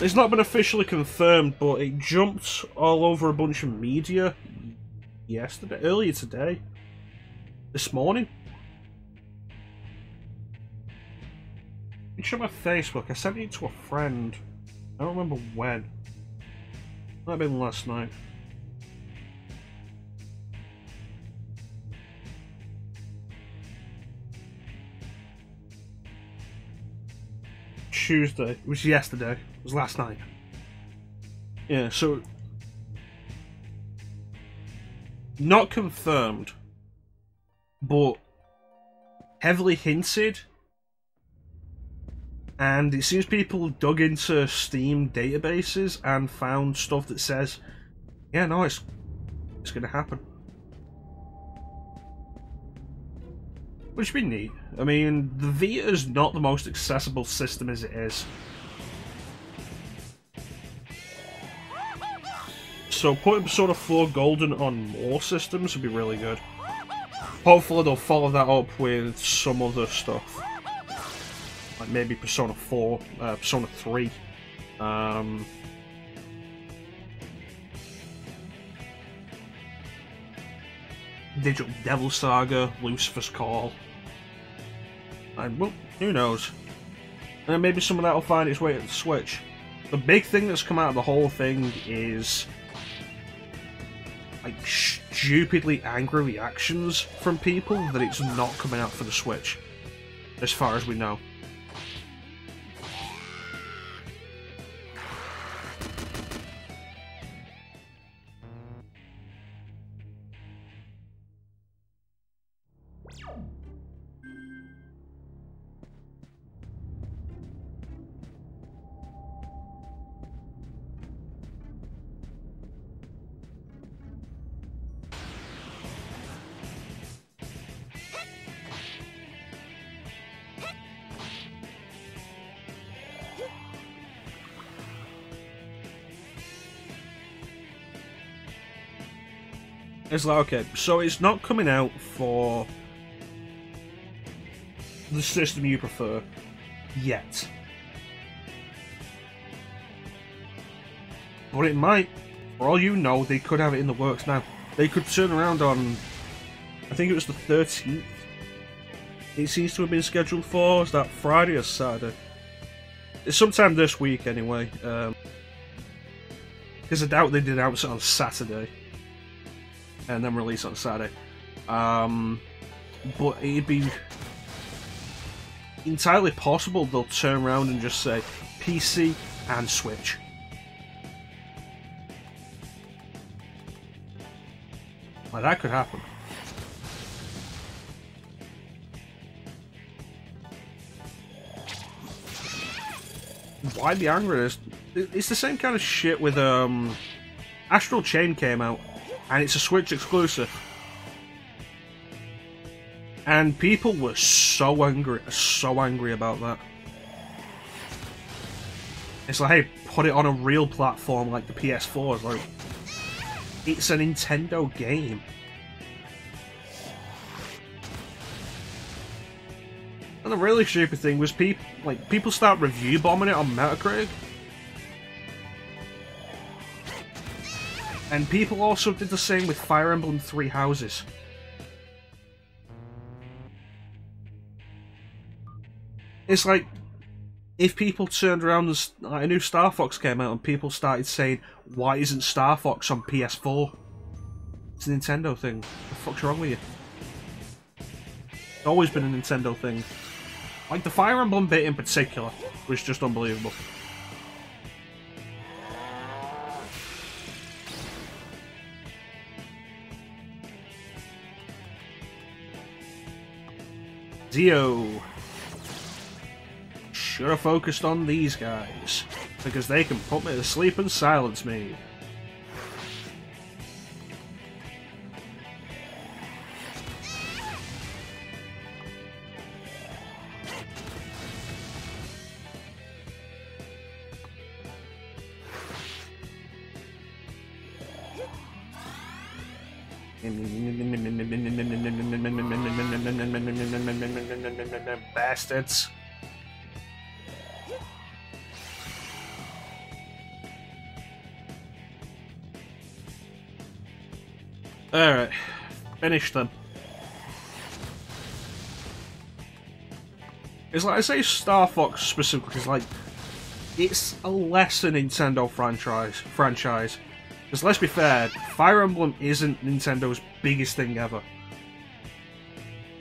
It's not been officially confirmed, but it jumped all over a bunch of media yesterday, earlier today, this morning. It's on my Facebook. I sent it to a friend. I don't remember when. Might have been last night. Tuesday. It was yesterday. It was last night. Yeah, so... not confirmed, but heavily hinted. And it seems people dug into Steam databases and found stuff that says, yeah, no, it's going to happen. Which would be neat. I mean, the Vita's not the most accessible system as it is. So putting Persona 4 Golden on more systems would be really good. Hopefully they'll follow that up with some other stuff. Like maybe Persona 4, Persona 3. Digital Devil Saga, Lucifer's Call. And, well, who knows? And maybe some of that will find its way to the Switch. The big thing that's come out of the whole thing is like stupidly angry reactions from people that it's not coming out for the Switch, as far as we know. It's like, okay, so it's not coming out for the system you prefer yet. But it might. For all you know, they could have it in the works now. They could turn around on, I think it was the 13th. It seems to have been scheduled for, is that Friday or Saturday? It's sometime this week anyway. Because I doubt they did announce it on Saturday and then release it on Saturday. But it'd be entirely possible they'll turn around and just say PC and Switch. Like, that could happen. Why the anger is? It's the same kind of shit with Astral Chain came out, and it's a Switch exclusive, and people were so angry about that. It's like, hey, put it on a real platform like the PS4. It's like, it's a Nintendo game. And the really stupid thing was people start review bombing it on Metacritic. And people also did the same with Fire Emblem Three Houses. It's like, if people turned around and like, a new Star Fox came out and people started saying, why isn't Star Fox on PS4? It's a Nintendo thing. What the fuck's wrong with you? It's always been a Nintendo thing. Like, the Fire Emblem bit in particular was just unbelievable. Dio. Should have focused on these guys, because they can put me to sleep and silence me. Bastards. Alright, finish them. It's like, I say Star Fox specifically, it's like, it's a lesser Nintendo franchise. Because let's be fair, Fire Emblem isn't Nintendo's biggest thing ever.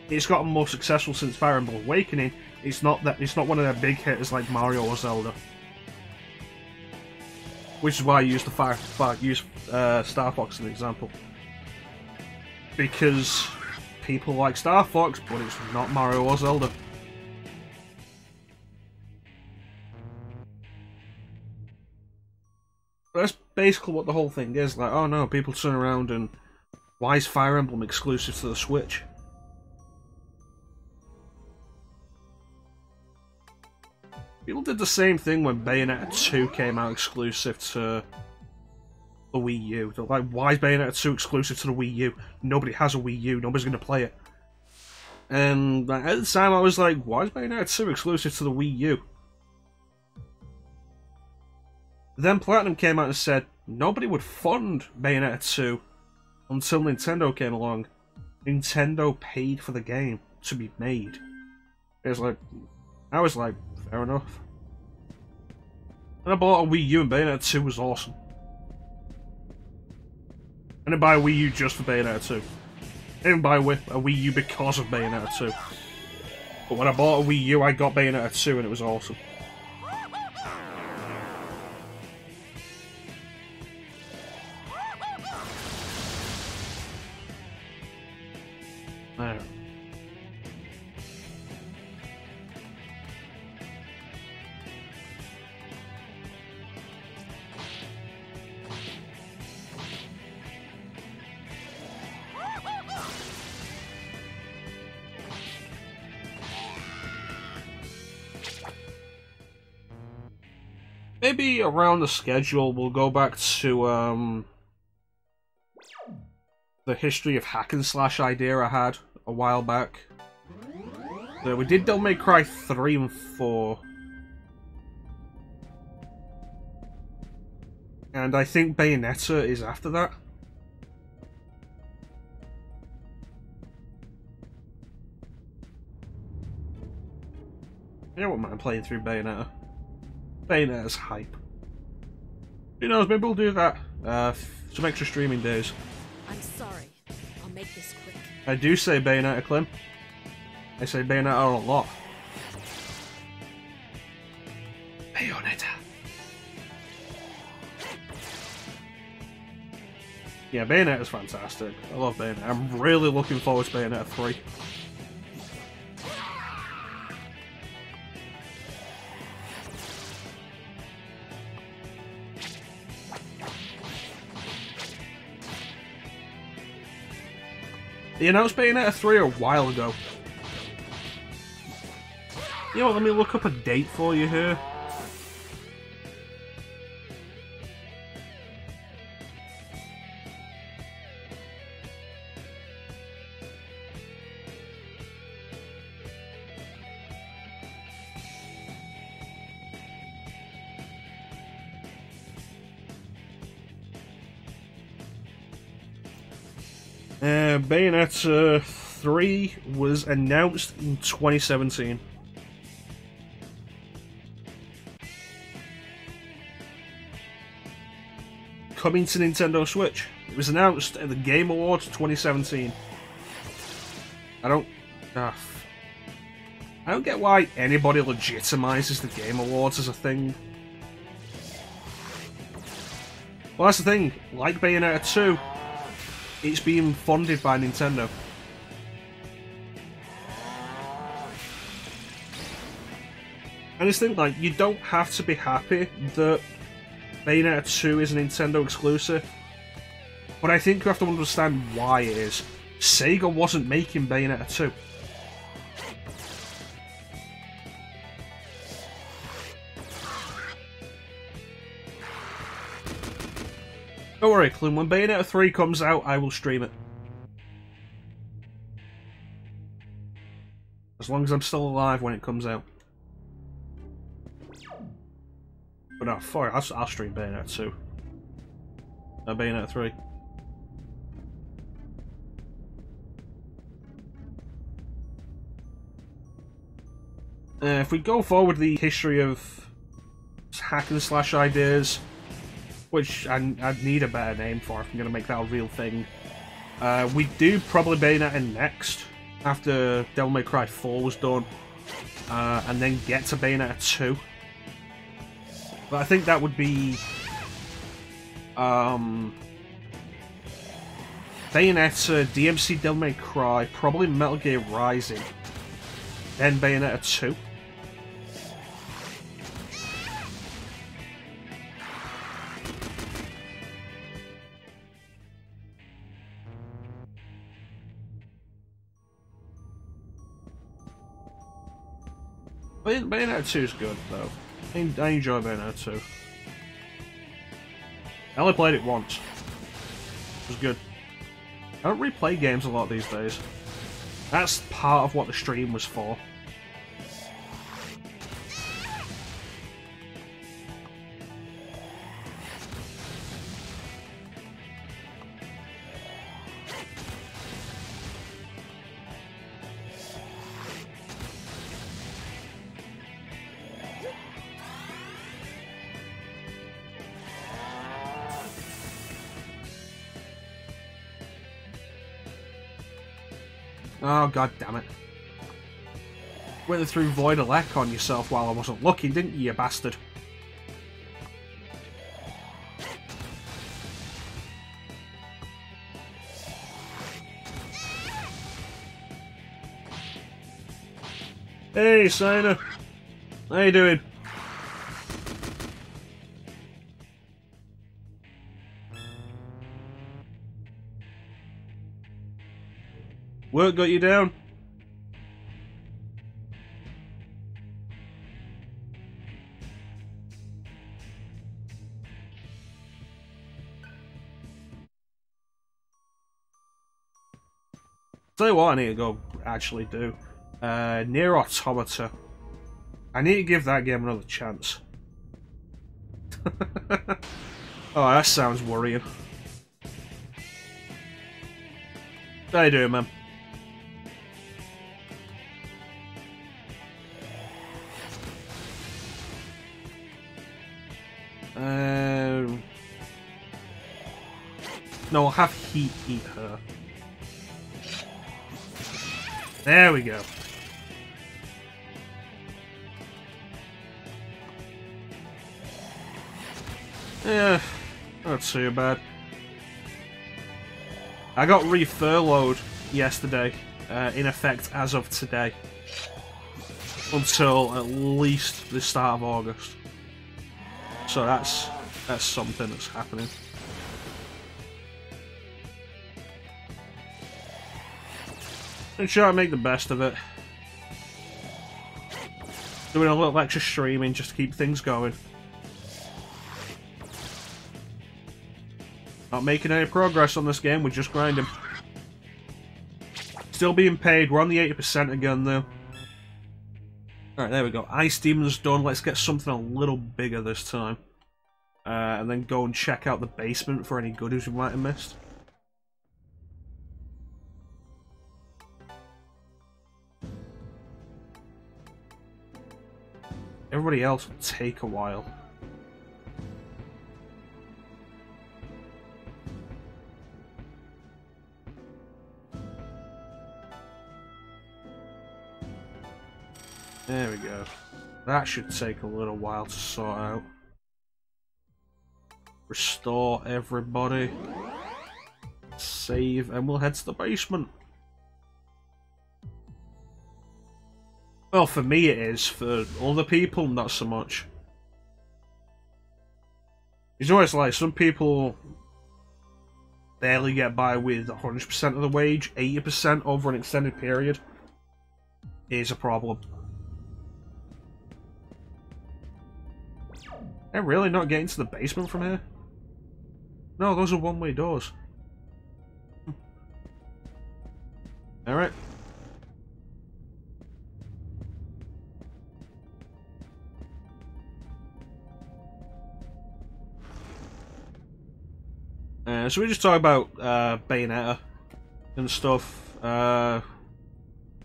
It's gotten more successful since Fire Emblem Awakening. It's not one of their big hitters like Mario or Zelda. Which is why I used Star Fox as an example. Because people like Star Fox, but it's not Mario or Zelda. That's basically what the whole thing is. Like, oh no, people turn around and why is Fire Emblem exclusive to the Switch? People did the same thing when Bayonetta 2 came out exclusive to the Wii U. They're like, why is Bayonetta 2 exclusive to the Wii U? Nobody has a Wii U, nobody's going to play it. And like, at the time I was like, why is Bayonetta 2 exclusive to the Wii U? Then Platinum came out and said, nobody would fund Bayonetta 2 until Nintendo came along. Nintendo paid for the game to be made. I was like, fair enough. And I bought a Wii U and Bayonetta 2 was awesome. I didn't buy a Wii U just for Bayonetta 2. I didn't buy a Wii U because of Bayonetta 2. But when I bought a Wii U, I got Bayonetta 2 and it was awesome. There. Maybe around the schedule we'll go back to the history of hack and slash idea I had a while back. So we did Devil May Cry 3 and 4. And I think Bayonetta is after that. I don't mind playing through Bayonetta. Bayonetta's hype. Who knows, maybe we'll do that. Some extra streaming days. I'm sorry. I'll make this quick. I do say Bayonetta, Clem. I say Bayonetta a lot. Bayonetta. Yeah, Bayonetta's fantastic. I love Bayonetta. I'm really looking forward to Bayonetta 3. They announced Bayonetta 3 a while ago. You know what, let me look up a date for you here. Bayonetta 3 was announced in 2017. Coming to Nintendo Switch. It was announced at the Game Awards 2017. I don't get why anybody legitimizes the Game Awards as a thing. Well, that's the thing. Like Bayonetta 2, it's being funded by Nintendo. And this thing, like, you don't have to be happy that Bayonetta 2 is a Nintendo exclusive, but I think you have to understand why it is. Sega wasn't making Bayonetta 2. Don't worry, Clune, when Bayonetta 3 comes out, I will stream it. As long as I'm still alive when it comes out. But no, fuck it, I'll stream Bayonetta 2. No, Bayonetta 3. If we go forward the history of hack and slash ideas, which I'd need a better name for if I'm going to make that a real thing, we do probably Bayonetta next, after Devil May Cry 4 was done, and then get to Bayonetta 2. But I think that would be Bayonetta, DMC Devil May Cry, probably Metal Gear Rising, then Bayonetta 2. Bayonetta 2 is good, though. I enjoy Bayonetta 2. I only played it once. It was good. I don't replay games a lot these days. That's part of what the stream was for. Oh, god damn it. Went through Void Elect on yourself while I wasn't looking, didn't you, you bastard? Hey, Sina. How you doing? Work got you down? Tell you what I need to go actually do. Near Automata. I need to give that game another chance. Oh, that sounds worrying. How you doing, man? No, I'll have Heat eat her. There we go. Yeah, not too bad. I got re-furloughed yesterday, in effect as of today. Until at least the start of August. So that's something that's happening. And try to make the best of it. Doing a little extra streaming just to keep things going. Not making any progress on this game, we're just grinding. Still being paid, we're on the 80% again though. Alright, there we go. Ice Demon's done, let's get something a little bigger this time. And then go and check out the basement for any goodies we might have missed. Everybody else will take a while. There we go. That should take a little while to sort out. Restore everybody. Save, and we'll head to the basement. Well, for me it is. For other people, not so much. It's always like some people barely get by with 100% of the wage. 80% over an extended period is a problem. They're really not getting to the basement from here? No, those are one-way doors. Alright. So we just talk about Bayonetta and stuff. The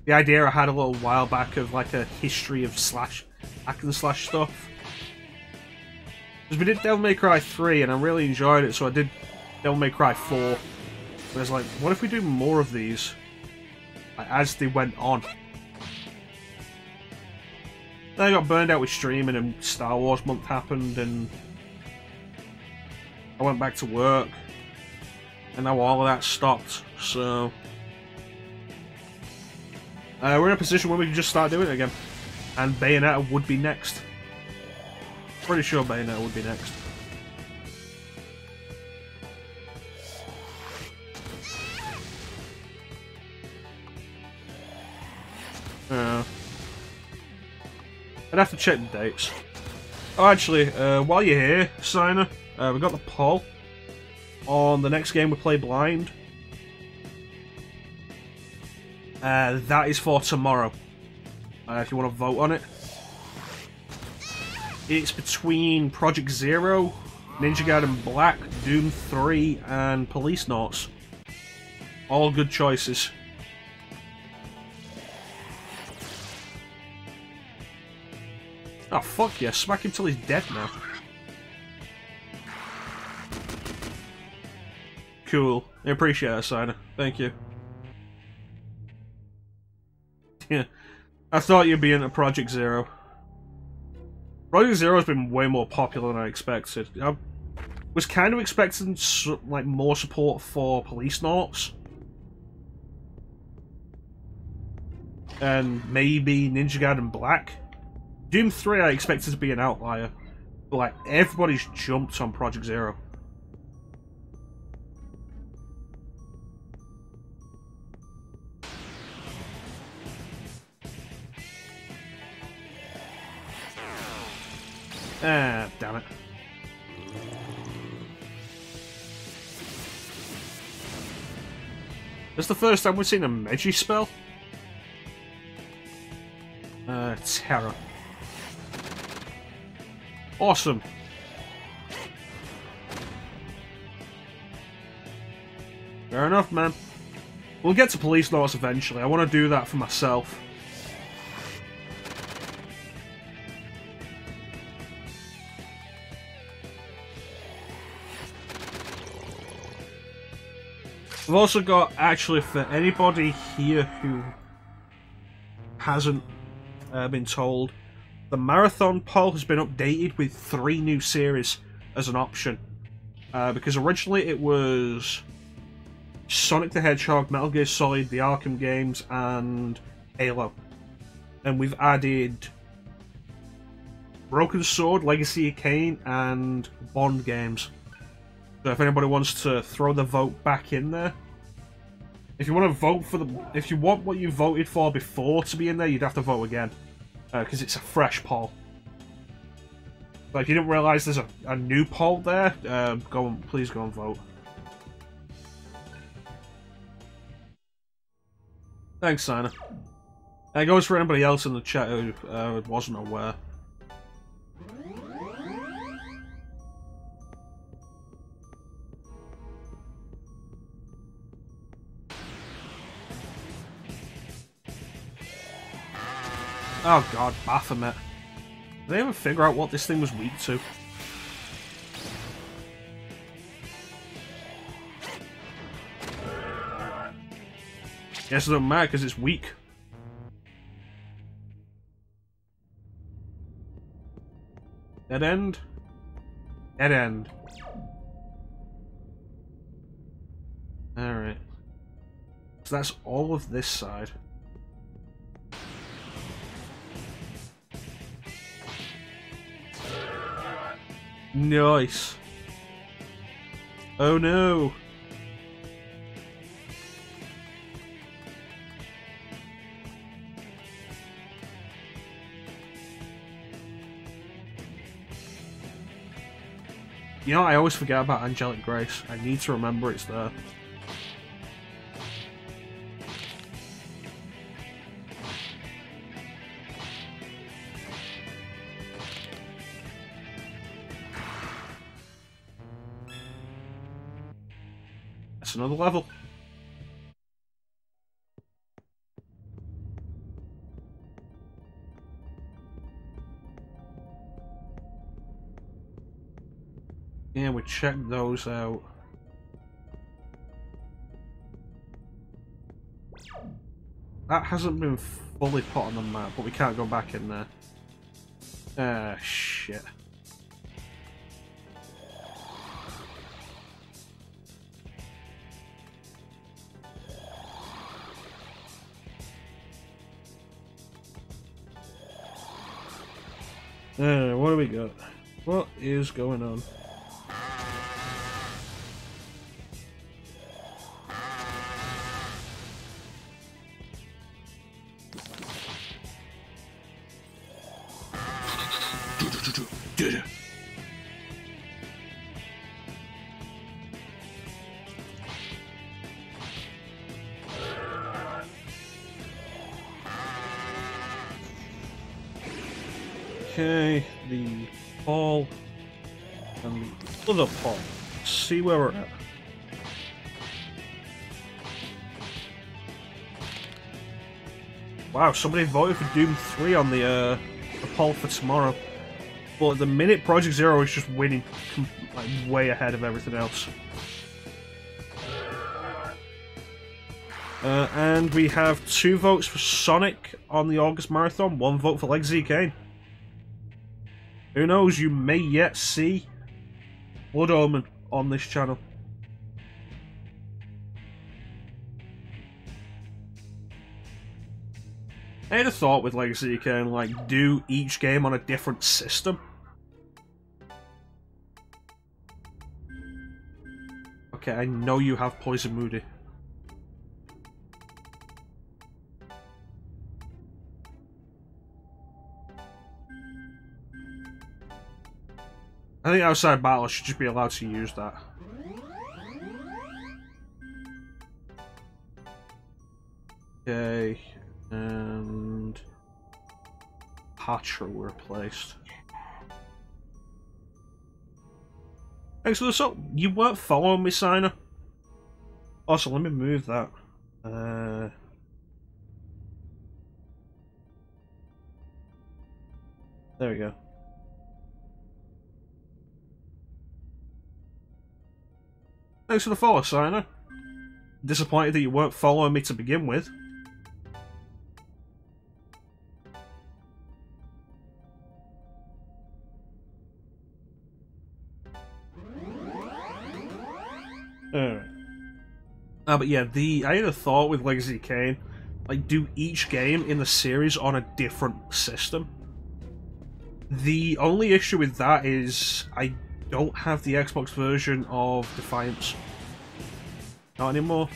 idea I had a little while back of like a history of hack and slash stuff. Because we did Devil May Cry 3 and I really enjoyed it, so I did Devil May Cry 4. But I was like, what if we do more of these as they went on? Then I got burned out with streaming and Star Wars month happened and I went back to work. And now all of that stopped, so we're in a position where we can just start doing it again. And Bayonetta would be next. Pretty sure Bayonetta would be next. I'd have to check the dates. Oh, actually, while you're here, Signer, we got the poll on the next game we play blind. That is for tomorrow. If you want to vote on it. It's between Project Zero, Ninja Gaiden Black, Doom 3, and Police Notes. All good choices. Oh, fuck yeah, smack him till he's dead now. Cool. I appreciate that, Signer. Thank you. Yeah. I thought you'd be into Project Zero. Project Zero has been way more popular than I expected. I was kind of expecting like more support for Police Notes. And maybe Ninja Gaiden Black. Doom 3 I expected to be an outlier. But like, everybody's jumped on Project Zero. Ah, damn it. This is the first time we've seen a Meiji spell. Terror. Awesome. Fair enough, man. We'll get to Police Notes eventually. I want to do that for myself. We've also got, actually, for anybody here who hasn't been told, the Marathon poll has been updated with 3 new series as an option. Because originally it was Sonic the Hedgehog, Metal Gear Solid, the Arkham games, and Halo. And we've added Broken Sword, Legacy of Kain, and Bond games. So if anybody wants to throw the vote back in there, if you want to vote for if you want what you voted for before to be in there, you'd have to vote again, because it's a fresh poll. But if you didn't realise there's a new poll there, please go and vote. Thanks, Sina. It goes for anybody else in the chat who wasn't aware. Oh god, Baphomet. Did they ever figure out what this thing was weak to? Yes, it doesn't matter because it's weak. Dead end? Dead end. Alright. So that's all of this side. Nice. Oh no. You know, I always forget about Angelic Grace. I need to remember it's there. That's another level. Yeah, we checked those out. That hasn't been fully put on the map, but we can't go back in there. Ah, shit. What do we got? What is going on? Okay, the ball and the other ball. See where we're at. Wow, somebody voted for Doom 3 on the poll for tomorrow. But at the minute, Project Zero is just winning, like, way ahead of everything else. And we have 2 votes for Sonic on the August Marathon, 1 vote for Legacy of Kain. Who knows, you may yet see Blood Omen on this channel. I had a thought with Legacy of Kain, like, do each game on a different system. Okay, I know you have Poison Moody. I think outside battle I should just be allowed to use that. Okay, and Patra were replaced. Excellent, so you weren't following me, Sina? Also, let me move that. There we go. Thanks for the follow, Sina. Disappointed that you weren't following me to begin with. Alright. But yeah, I had a thought with Legacy of Kain, like, do each game in the series on a different system. The only issue with that is I don't have the Xbox version of Defiance. Not anymore.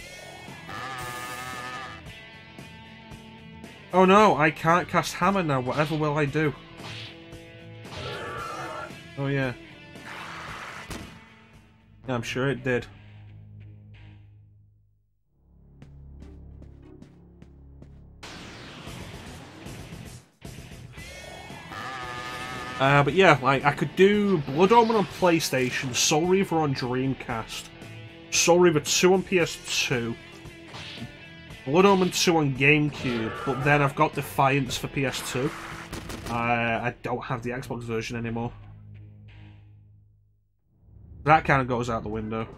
Oh no, I can't cast Hammer now, whatever will I do? Oh yeah. Yeah, I'm sure it did. But yeah, like, I could do Blood Omen on PlayStation, Soul Reaver on Dreamcast, Soul Reaver 2 on PS2, Blood Omen 2 on GameCube, but then I've got Defiance for PS2. I don't have the Xbox version anymore. That kind of goes out the window.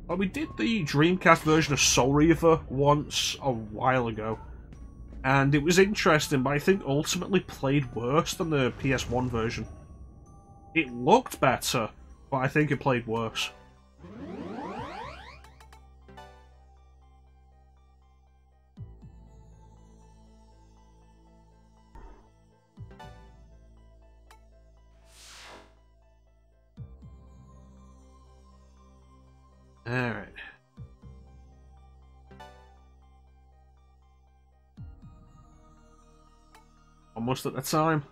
Well, we did the Dreamcast version of Soul Reaver once a while ago, and it was interesting, but I think ultimately played worse than the PS1 version. It looked better, but I think it played worse. Alright. Almost at the time.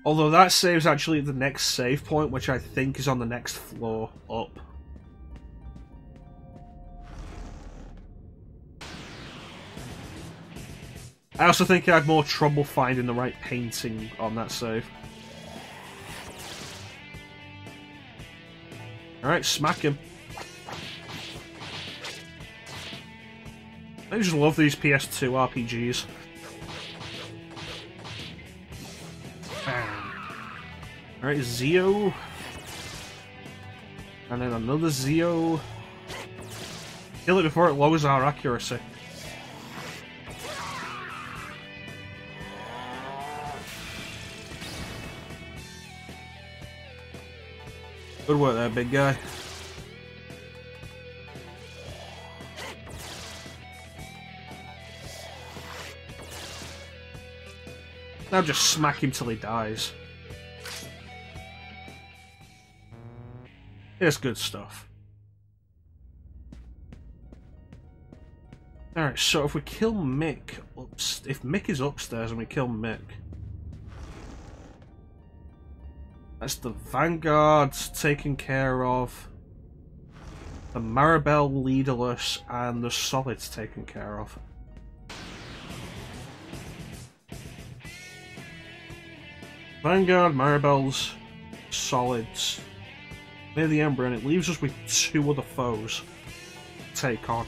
Although that save's actually the next save point, which I think is on the next floor up. I also think I had more trouble finding the right painting on that save. Alright, smack him. I just love these PS2 RPGs. Alright, Zeo. And then another Zeo. Kill it before it lowers our accuracy. Good work there, big guy. Now just smack him till he dies. It's good stuff. Alright, so if we kill Mick, if Mick is upstairs and we kill Mick, that's the Vanguard taken care of, the Maribel leaderless, and the Solids taken care of. Vanguard, Maribel's, Solids, near the Ember, and it leaves us with 2 other foes to take on.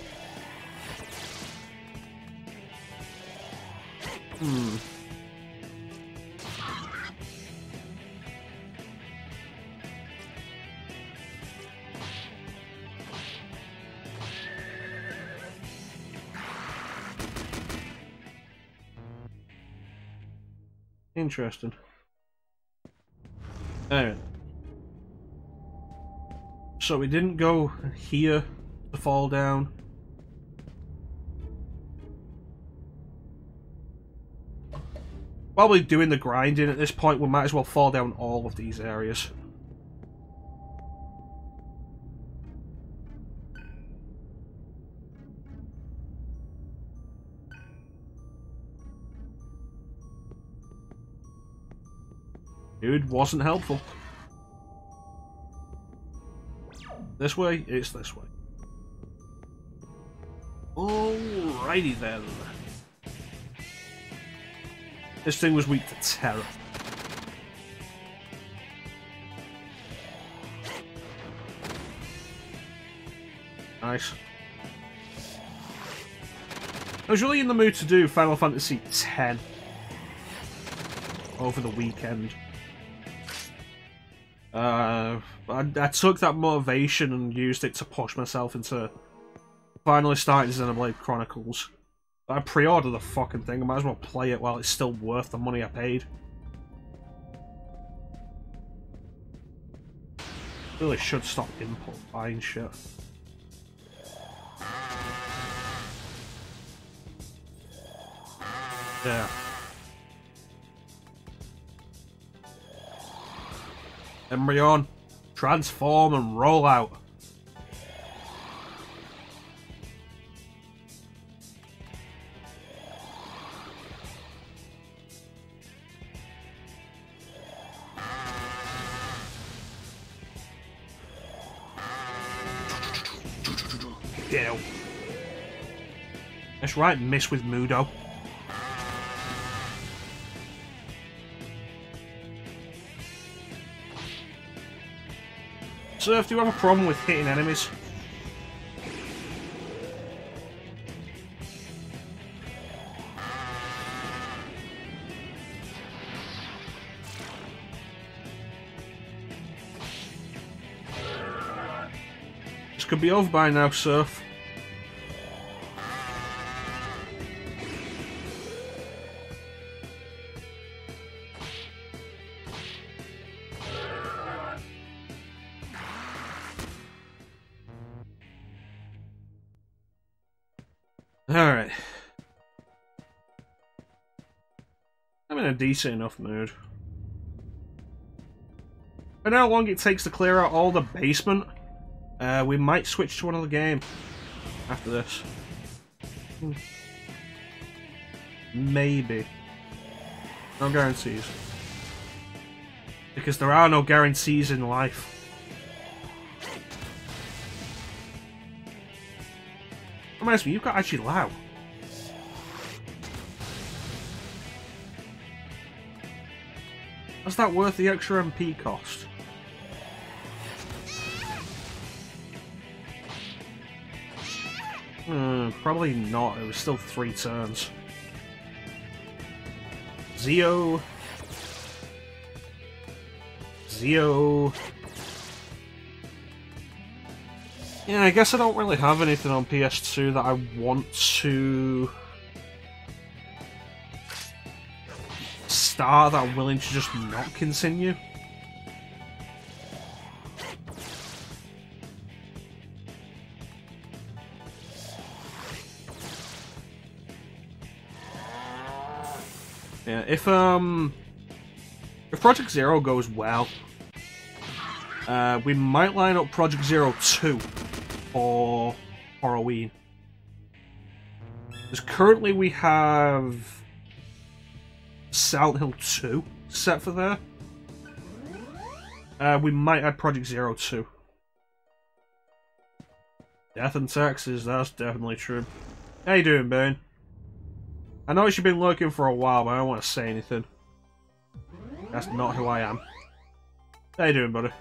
Interesting. Alright. So we didn't go here to fall down. While we're doing the grinding at this point, we might as well fall down all of these areas. Dude, wasn't helpful. This way? It's this way. Alrighty then. This thing was weak to terror. Nice. I was really in the mood to do Final Fantasy X over the weekend. I took that motivation and used it to push myself into finally starting Xenoblade Chronicles. I pre-ordered the fucking thing, I might as well play it while it's still worth the money I paid. Really should stop impulse buying shit. Yeah. Embryon, transform and roll out. Ew. That's right, miss with Mudo. Surf, do you have a problem with hitting enemies? This could be over by now, Surf. Alright. I'm in a decent enough mood. I know how long it takes to clear out all the basement. We might switch to another game after this. Maybe. No guarantees. Because there are no guarantees in life. Reminds me, you've got actually Lao. Is that worth the extra MP cost? Probably not. It was still 3 turns. Zio. Yeah, I guess I don't really have anything on PS2 that I want to start that I'm willing to just not continue. Yeah, if Project Zero goes well, we might line up Project Zero 2 for Halloween. Because currently we have Silent Hill 2 set for there. We might add Project Zero 2. Death and taxes, that's definitely true. How you doing, Bane? I know you've been lurking for a while, but I don't want to say anything. That's not who I am. How you doing, buddy?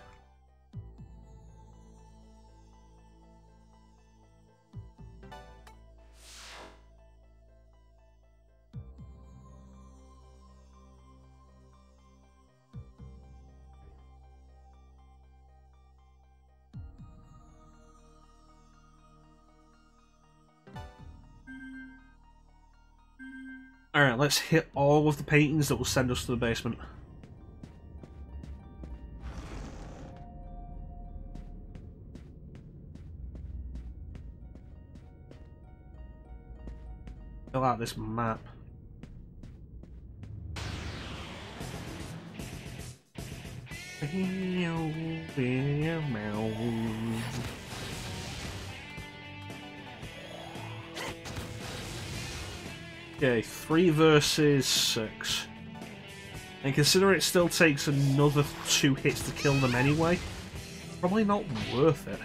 Alright, let's hit all of the paintings that will send us to the basement. Fill out this map. Okay, 3 versus 6. And considering it still takes another 2 hits to kill them anyway, probably not worth it.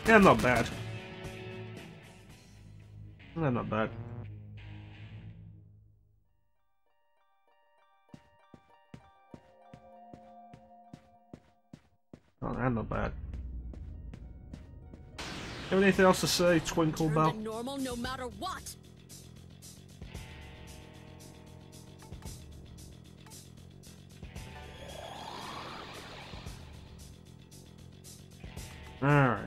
Yeah, not bad. No, not bad. Oh, that's not bad. Have anything else to say, Twinkle Bell? Normal no matter what. Alright.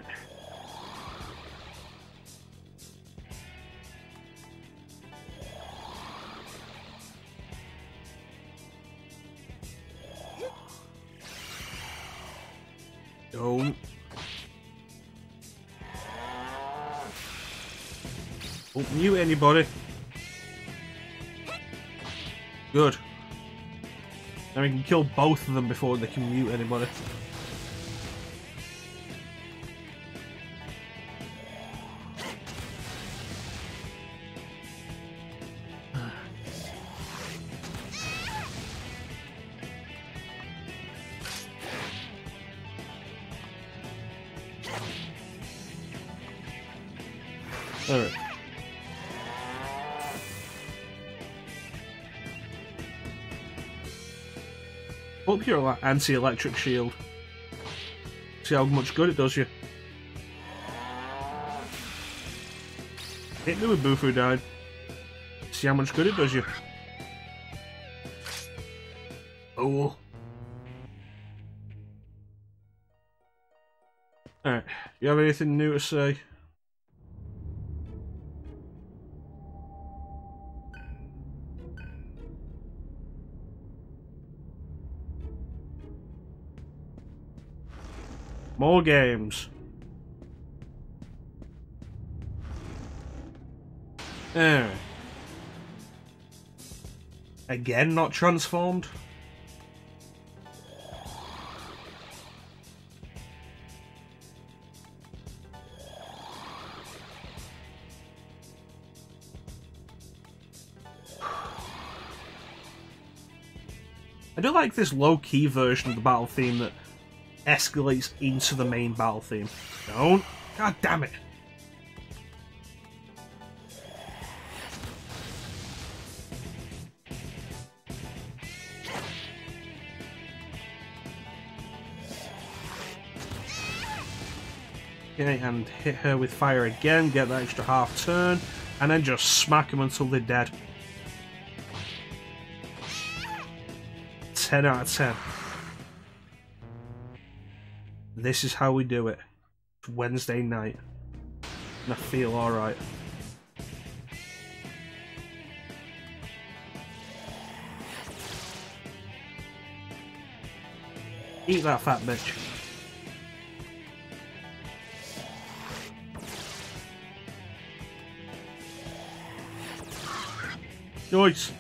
Don't mute anybody. Good. Now we can kill both of them before they can mute anybody. Alright. Up your anti-electric shield. See how much good it does you. Hit me with Bufu Dine. See how much good it does you. Oh. Alright, you have anything new to say? More games. Alright. Again, not transformed? I do like this low-key version of the battle theme that escalates into the main battle theme. Don't. God damn it. Okay, and hit her with fire again, get that extra half turn, and then just smack them until they're dead. 10 out of 10. This is how we do it. It's Wednesday night. And I feel alright. Eat that fat bitch. Nice.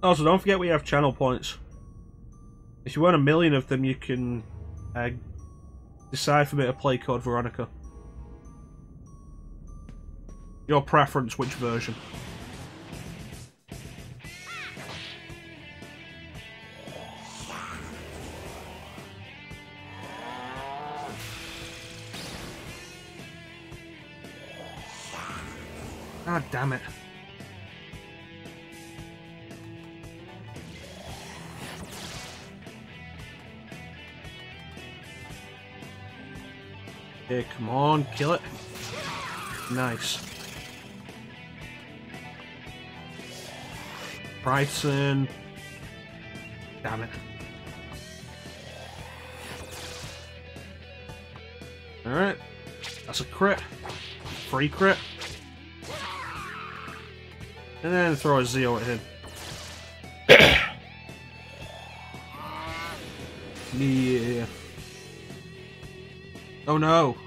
Also, don't forget we have channel points. If you want 1,000,000 of them, you can decide for me to play Code Veronica. Your preference, which version? God damn it. Okay, come on, kill it. Nice. Bryson. Damn it. Alright. That's a crit. Free crit. And then throw a Zeo at him. Yeah. Oh no.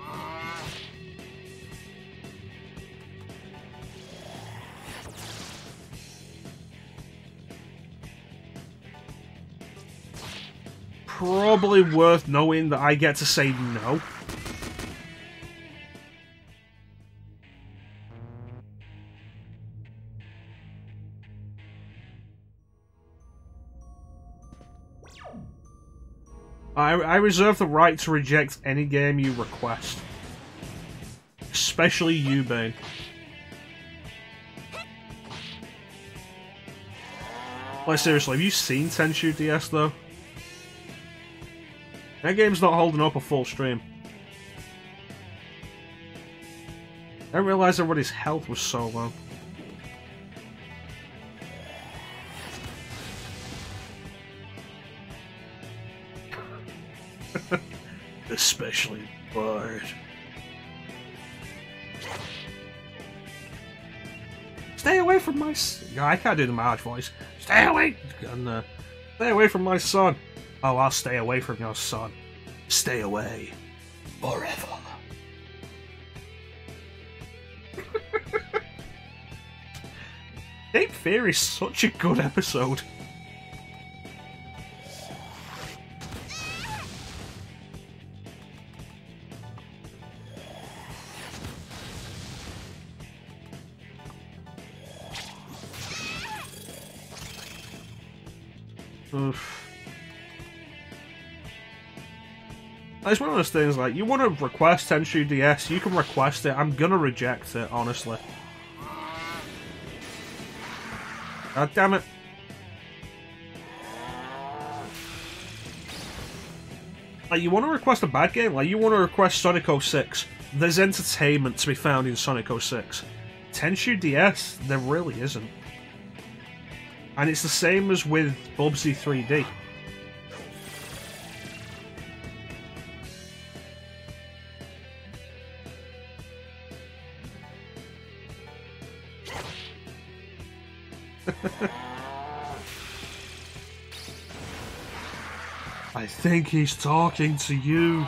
Probably worth knowing that I get to say no. I reserve the right to reject any game you request. Especially you, Bane. Like, seriously, have you seen Tenshu DS, though? That game's not holding up a full stream. I didn't realize everybody's health was so low. Especially Bard. Stay away from my I can't do the Marge voice. Stay away! Stay away from my son. Oh, I'll stay away from your son. Stay away. Forever. Game Theory is such a good episode. Oof. It's one of those things, like, you want to request Tenshu DS, you can request it, I'm gonna reject it, honestly. God damn it. Like, you want to request a bad game? Like, you want to request Sonic 06. There's entertainment to be found in Sonic 06. Tenshu DS, there really isn't. And it's the same as with Bubsy 3D. I think he's talking to you.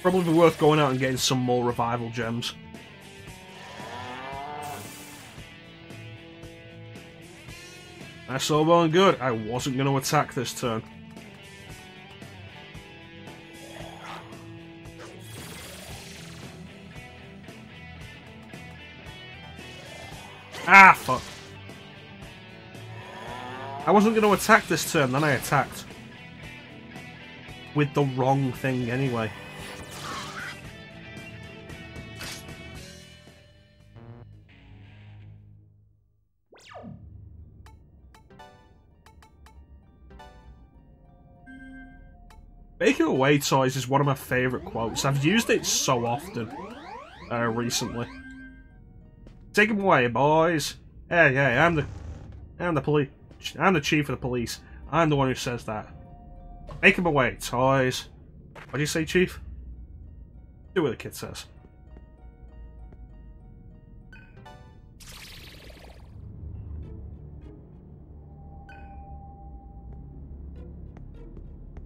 Probably worth going out and getting some more revival gems. That's all well and good. I wasn't going to attack this turn. Ah, fuck. I wasn't going to attack this turn, then I attacked. With the wrong thing anyway. Make It Away Toys is one of my favourite quotes. I've used it so often recently. Take him away, boys. Hey, I'm the police. I'm the chief of the police. I'm the one who says that. Make him away, toys. What do you say, chief? Do what the kid says.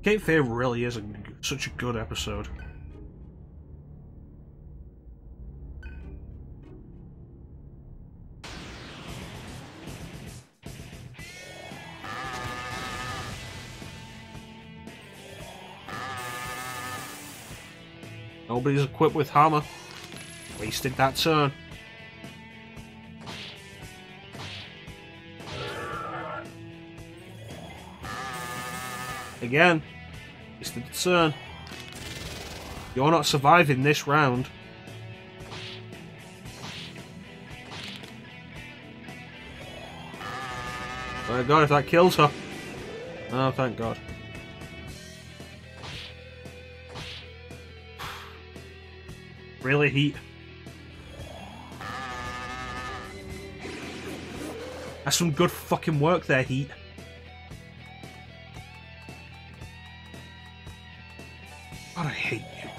Cape Fear really is such a good episode. Nobody's equipped with hammer. Wasted that turn. Again. Wasted the turn. You're not surviving this round. Thank God if that kills her. Oh, thank God. Really, Heat? That's some good fucking work there, Heat. God, I hate you.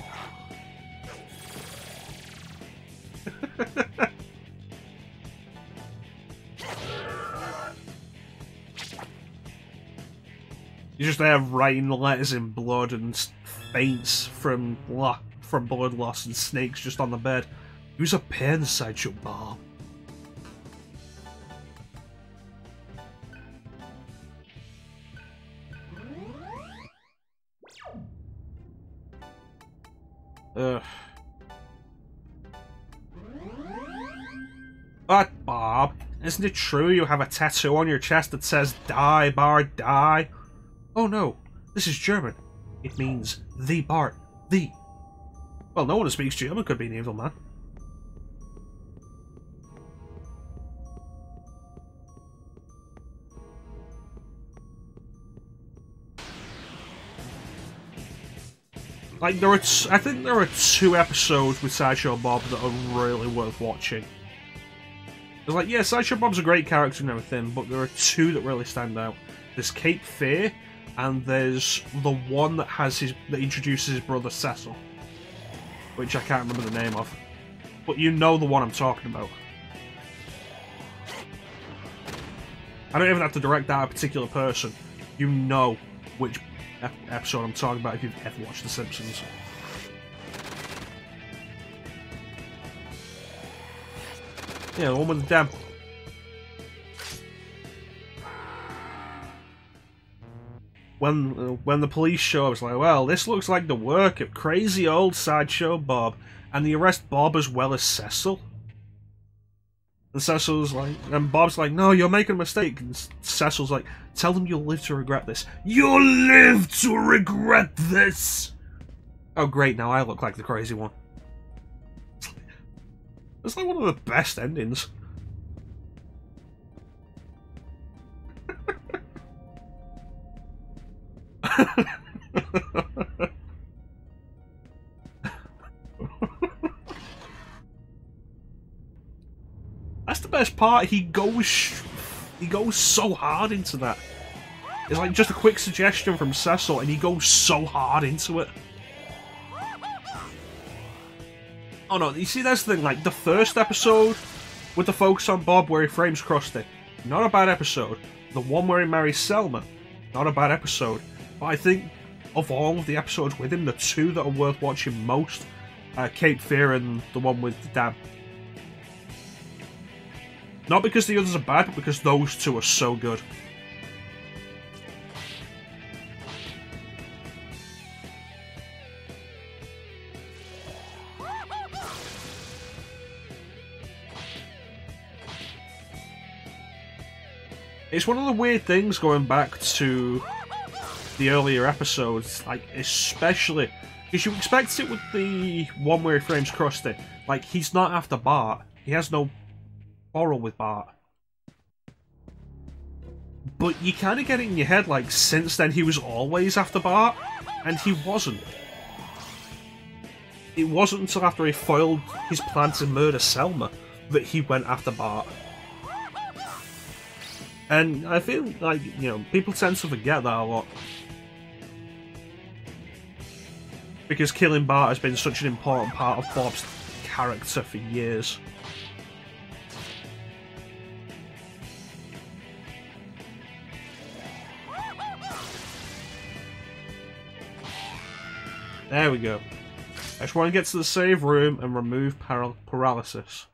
You're just there writing letters in blood and faints from blood loss and snakes just on the bed. Use a pen, Sideshow Bob. But, Bob, isn't it true you have a tattoo on your chest that says Die, Bart, die? Oh no, this is German. It means the Bart, the Well, no one who speaks German could be an evil man. Like, I think there are 2 episodes with Sideshow Bob that are really worth watching. It's like, yeah, Sideshow Bob's a great character and everything, but there are 2 that really stand out. There's Cape Fear, and there's the one that introduces his brother Cecil, which I can't remember the name of. But you know the one I'm talking about. I don't even have to direct that at a particular person. You know which episode I'm talking about if you've ever watched The Simpsons. Yeah, the one with the dam. When the police show up, it's like, well, this looks like the work of crazy old Sideshow Bob, and they arrest Bob as well as Cecil. And Cecil's like, and Bob's like, no, you're making a mistake. And Cecil's like, tell them you'll live to regret this. You'll live to regret this! Oh great, now I look like the crazy one. It's like one of the best endings. That's the best part. He goes so hard into that. It's like just a quick suggestion from Cecil, and he goes so hard into it. Oh no, you see, that's the thing. Like the first episode with the focus on Bob, where he frames Krusty, not a bad episode. The one where he marries Selma, not a bad episode. But I think of all of the episodes with him, the 2 that are worth watching most, Cape Fear and the one with the dam. Not because the others are bad, but because those 2 are so good. It's one of the weird things going back to the earlier episodes, like, especially because you expect it with the one where he frames Krusty. Like, he's not after Bart. He has no quarrel with Bart. But you kind of get it in your head, like, since then he was always after Bart, and he wasn't. It wasn't until after he foiled his plan to murder Selma that he went after Bart. And I feel like, you know, people tend to forget that a lot. Because killing Bart has been such an important part of Bob's character for years. There we go. I just want to get to the save room and remove paralysis.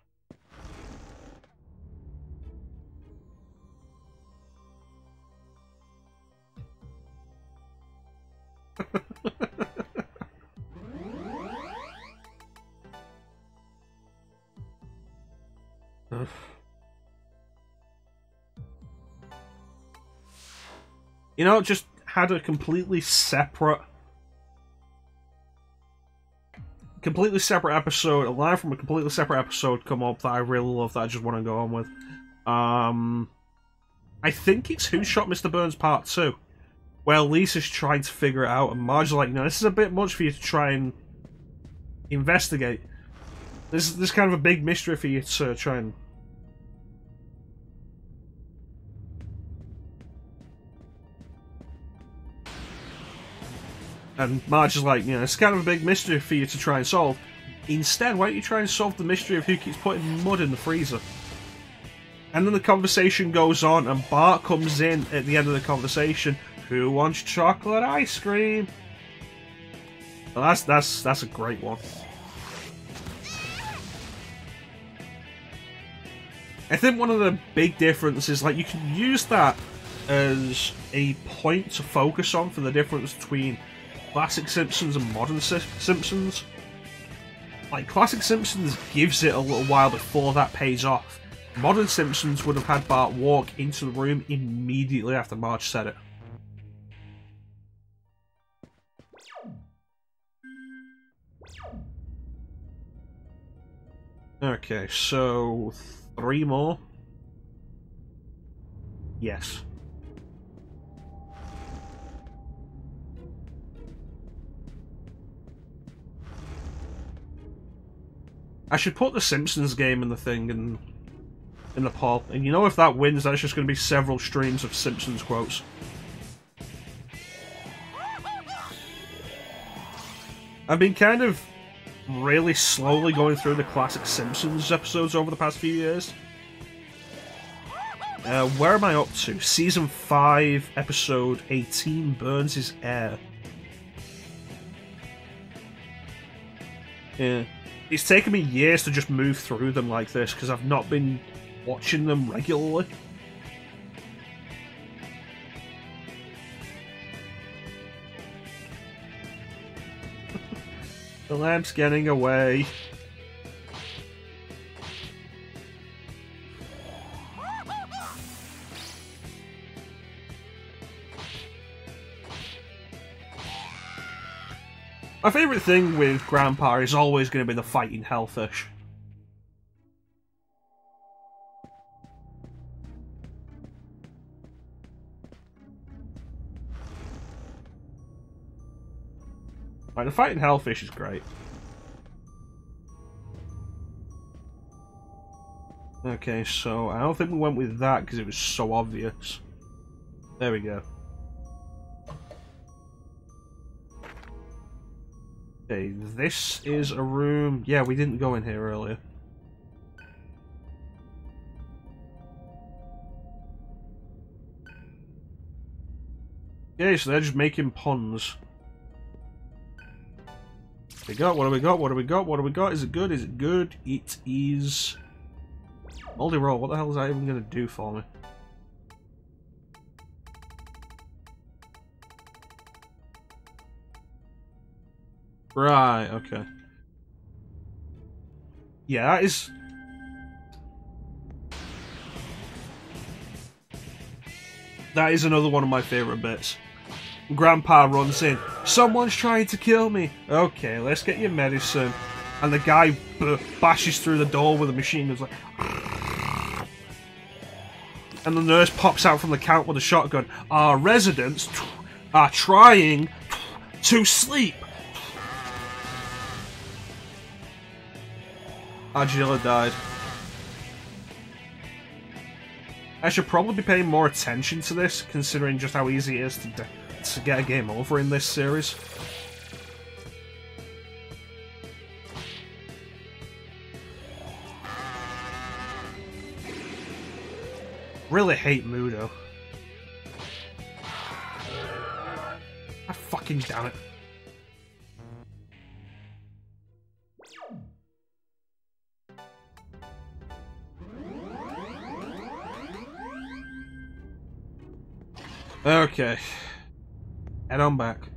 You know, just had a completely separate episode, a line from a completely separate episode come up that I really love that I just want to go on with. I think it's Who Shot Mr. Burns Part 2, where Lisa's trying to figure it out, and Marge's like, no, this is a bit much for you to try and investigate. This is kind of a big mystery for you to try and... And Marge is like, you know, it's kind of a big mystery for you to try and solve. Instead, why don't you try and solve the mystery of who keeps putting mud in the freezer? And then the conversation goes on, and Bart comes in at the end of the conversation. Who wants chocolate ice cream? Well, that's a great one. I think one of the big differences, like, you can use that as a point to focus on for the difference between classic Simpsons and modern Simpsons. Like, classic Simpsons gives it a little while before that pays off. Modern Simpsons would have had Bart walk into the room immediately after Marge said it. Okay, so 3 more. Yes. I should put the Simpsons game in the thing in the poll. And you know, if that wins, that's just going to be several streams of Simpsons quotes. I've been kind of really slowly going through the classic Simpsons episodes over the past few years. Where am I up to? Season 5, episode 18, Burns His Air. Yeah. It's taken me years to just move through them like this, because I've not been watching them regularly. The lamp's getting away. My favourite thing with Grandpa is always going to be the fighting hellfish. Right, the fighting hellfish is great. Okay, so I don't think we went with that because it was so obvious. There we go. Okay, this is a room... Yeah, we didn't go in here earlier. Okay, so they're just making puns. What do we got? What do we got? What do we got? What do we got? Is it good? Is it good? It is... Moldy roll. What the hell is that even going to do for me? Right, okay. Yeah, that is... That is another one of my favourite bits. Grandpa runs in. Someone's trying to kill me. Okay, let's get your medicine. And the guy bashes through the door with a machine gun. Like... And the nurse pops out from the count with a shotgun. Our residents are trying to sleep. Argilla died. I should probably be paying more attention to this, considering just how easy it is to get a game over in this series. Really hate Mudo. God fucking damn it. Okay. Head on back.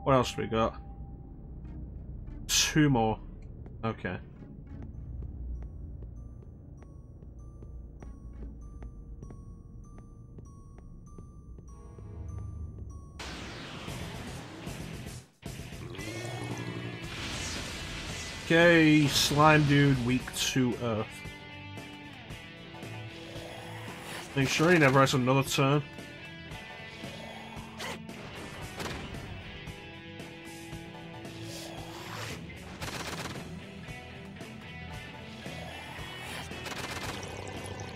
What else do we got? 2 more. Okay. Okay, slime dude, weak to earth. Make sure he never has another turn.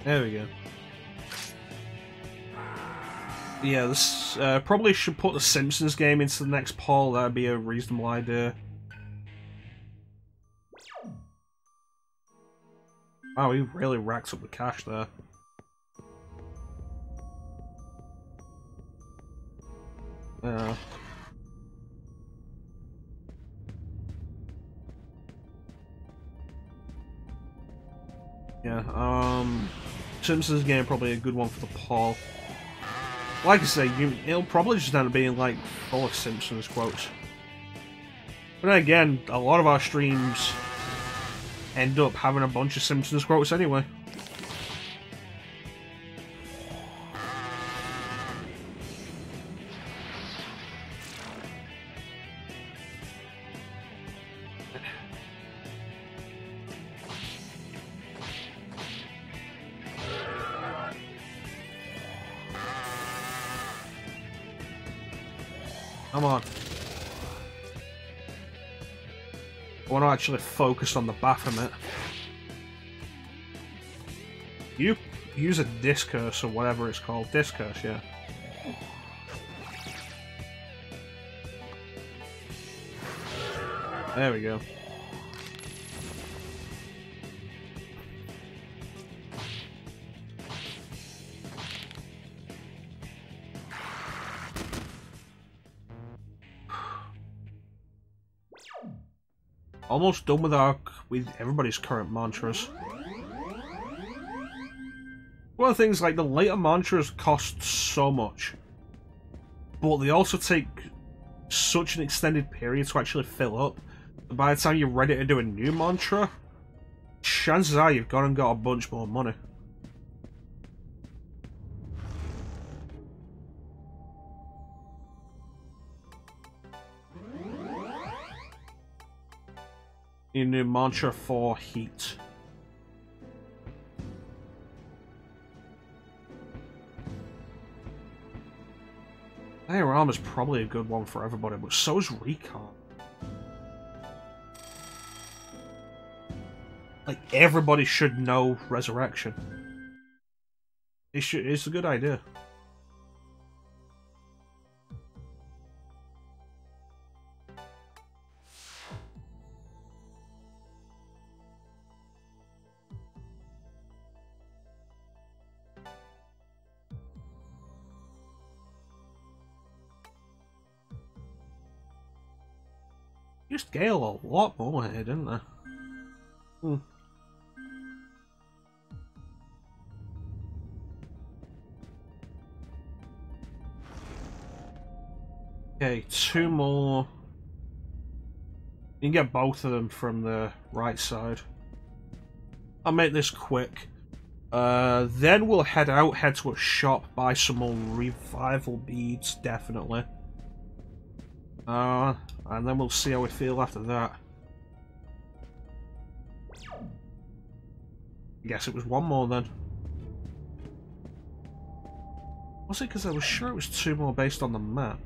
There we go. Yeah, this probably should put the Simpsons game into the next poll. That'd be a reasonable idea. Wow, he really racks up the cash there. Yeah, Simpsons game probably a good one for the poll. Like I say, it'll probably just end up being like full of Simpsons quotes. But then again, a lot of our streams end up having a bunch of Simpsons quotes anyway. Come on. I want to actually focus on the Baphomet. You use a discurse or whatever it's called. Discurse, yeah. There we go. Almost done with everybody's current mantras. One of the things, like, the later mantras cost so much, but they also take such an extended period to actually fill up. By the time you're ready to do a new mantra, chances are you've gone and got a bunch more money. You new mantra for heat. Air Armor's probably a good one for everybody, but so is Recon. Like, everybody should know Resurrection. It's a good idea. Just Gale a lot more here, didn't they? Okay, 2 more. You can get both of them from the right side. I'll make this quick. Then we'll head to a shop, buy some more revival beads, definitely. And then we'll see how we feel after that. I guess it was 1 more then. Was it? Because I was sure it was 2 more based on the map.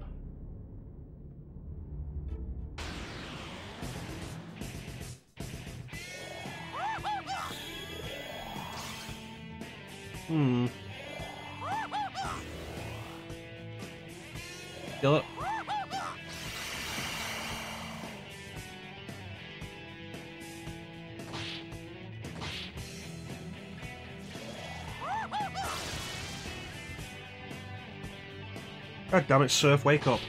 Kill it. God damn it, Surf, wake up.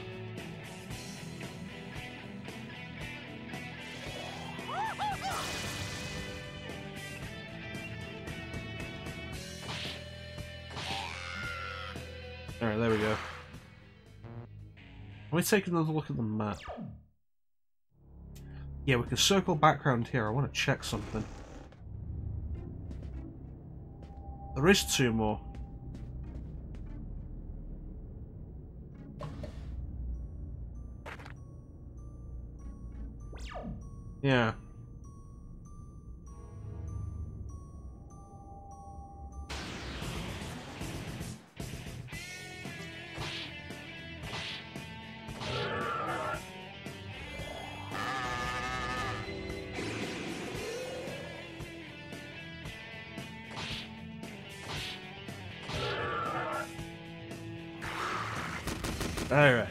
Alright, there we go. Let me take another look at the map. Yeah, we can circle back around here. I want to check something. There is 2 more. Yeah. All right.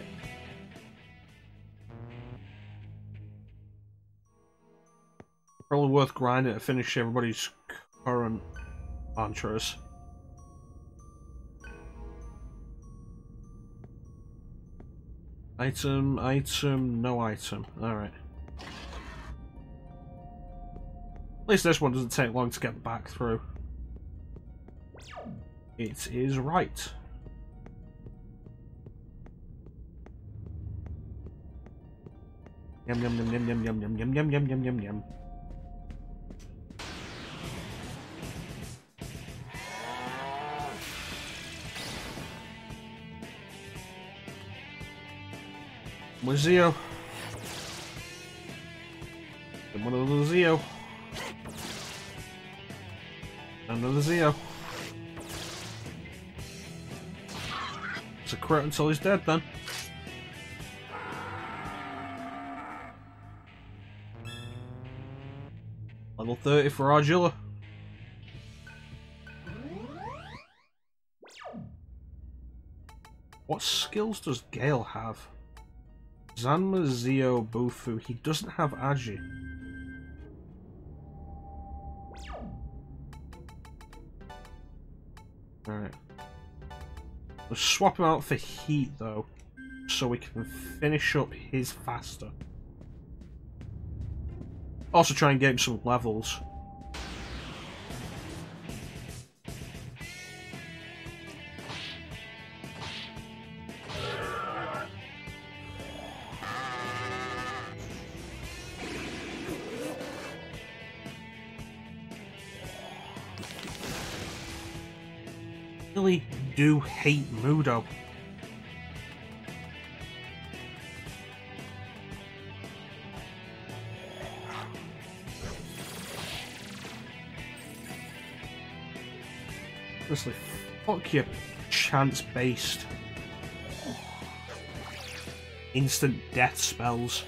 Probably worth grinding to finish everybody's current mantras. Item, item, no item. Alright. At least this one doesn't take long to get back through. It is right. Yum yum yum yum yum yum yum yum yum yum yum yum yum. Zio. And one of the Zio. Another Zio. It's a crit until he's dead then. Level 30 for Ardula. What skills does Gale have? Zanma, Zio, Bufu. He doesn't have Agi. Alright. Let's swap him out for Heat, though, so we can finish up his faster. Also try and get him some levels. Really do hate Mudo. Honestly, fuck your chance-based instant death spells.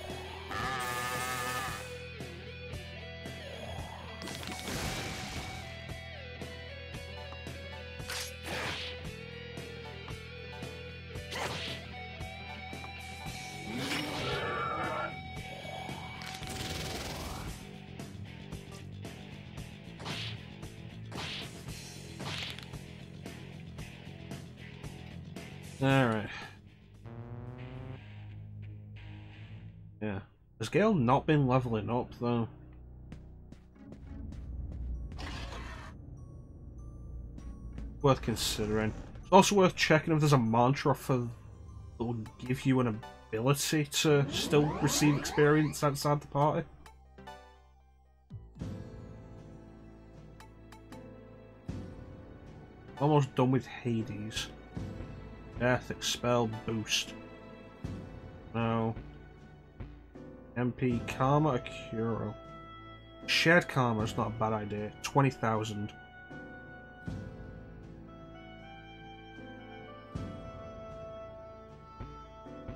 Alright. Yeah. Has Gale not been leveling up, though? Worth considering. It's also worth checking if there's a mantra for that will give you an ability to still receive experience outside the party. Almost done with Hades. Death, Expel, Boost. No. MP, Karma, Akuro. Shared Karma is not a bad idea. 20,000.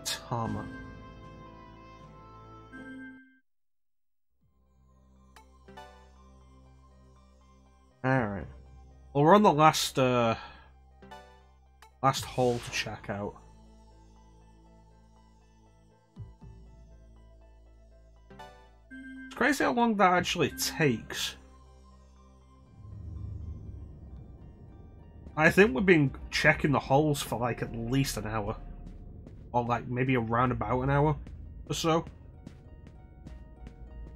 Tama. Alright. Well, we're on the last hole to check out. It's crazy how long that actually takes. I think we've been checking the holes for like at least an hour. Or like maybe around about an hour or so.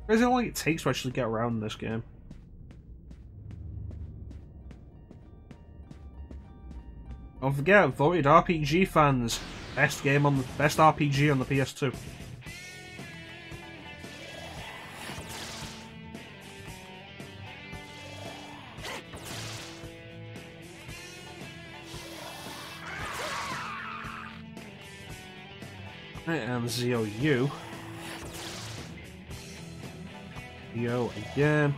Crazy how long it takes to actually get around this game. Don't forget, voted RPG fans, best RPG on the PS2. And Zio U. Yo again.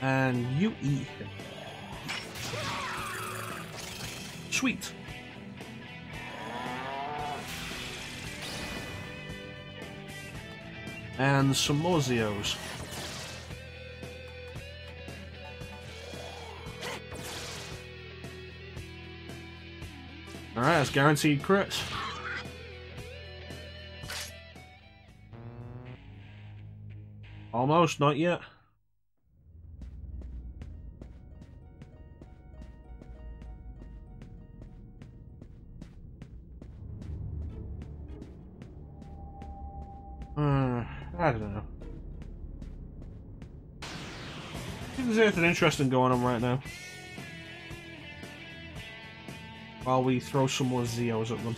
And you eat him. Sweet. And some more Zios. Alright, that's guaranteed crits. Almost, not yet. I don't know. I think there's anything interesting going on right now. While we throw some more Zios at them.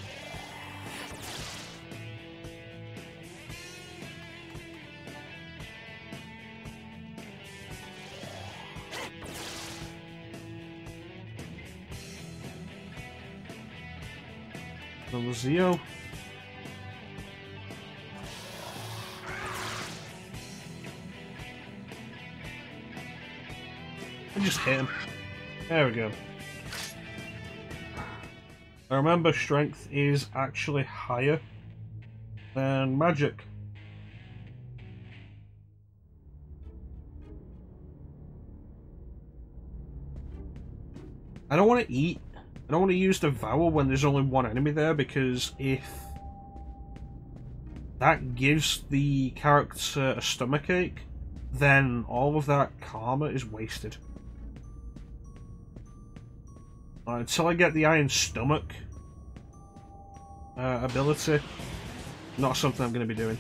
Another Zio. And just hit him. There we go. I remember strength is actually higher than magic. I don't want to eat. I don't want to use Devour when there's only one enemy there, because if that gives the character a stomachache, then all of that karma is wasted. Until I get the Iron Stomach ability, not something I'm going to be doing.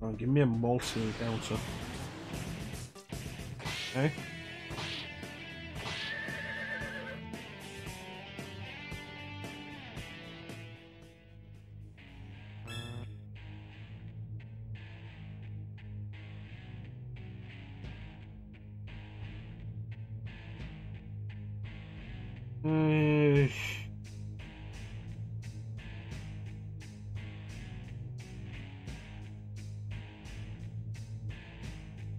Oh, give me a multi-encounter. Okay.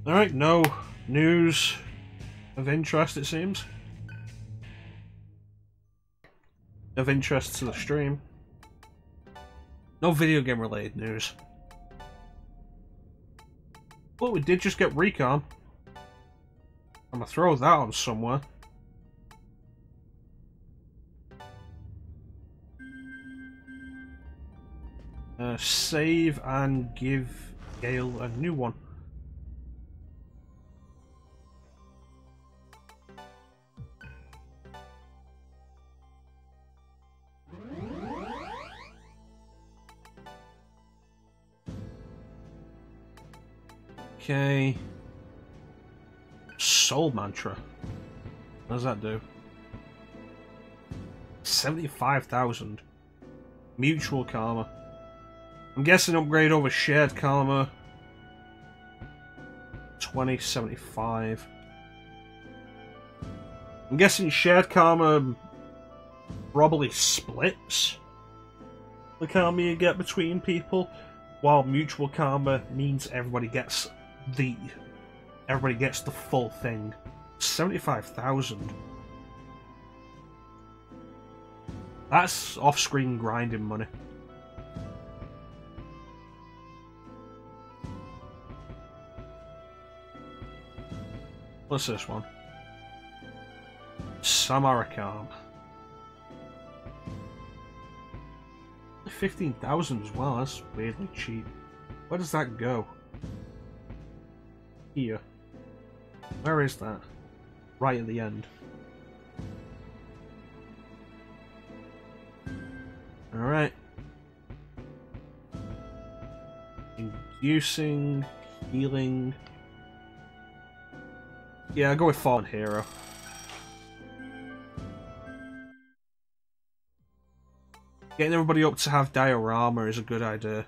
Alright, no news of interest, it seems. Of interest to the stream. No video game related news. But we did just get Recon. I'm gonna throw that on somewhere. Save and give Gale a new one. Okay. Soul Mantra. What does that do? 75,000. Mutual Karma. I'm guessing upgrade over Shared Karma. 2075. I'm guessing Shared Karma probably splits the karma you get between people, while Mutual Karma means everybody gets the full thing. 75,000. That's off-screen grinding money. What's this one? Samarkand. 15,000 as well, that's weirdly cheap. Where does that go? Here. Where is that? Right at the end. Alright. Inducing, healing. Yeah, I'll go with Fallen Hero. Getting everybody up to have diorama is a good idea.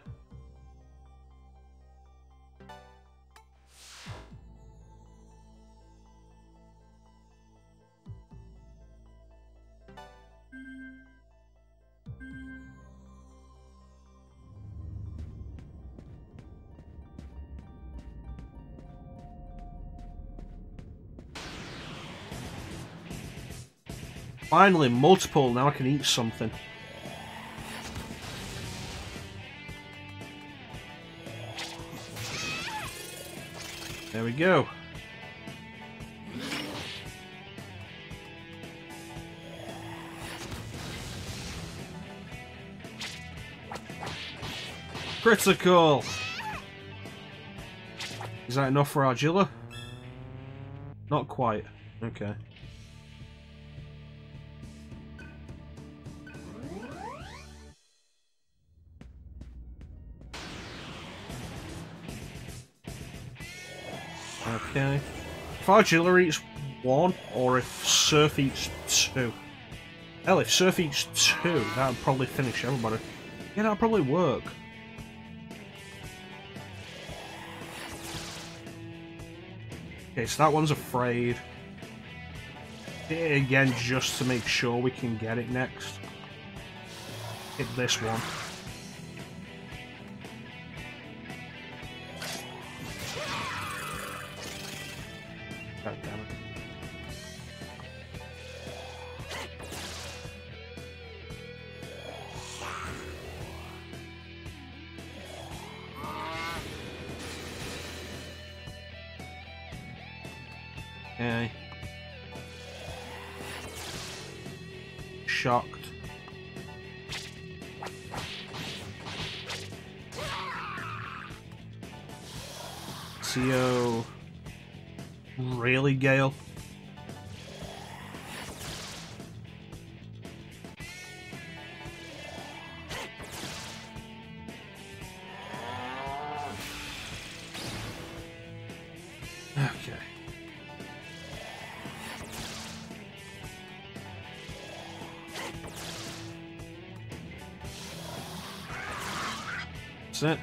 Finally, multiple, now I can eat something. There we go. Critical! Is that enough for Argilla? Not quite. Okay. Okay. If Argilla eats one, or if Surf eats two. Hell, if Surf eats two, that would probably finish everybody. Yeah, that would probably work. Okay, so that one's afraid. Hit it again just to make sure we can get it next. Hit this one. Okay. Shocked. CO. Really, Gale? Okay. That's it.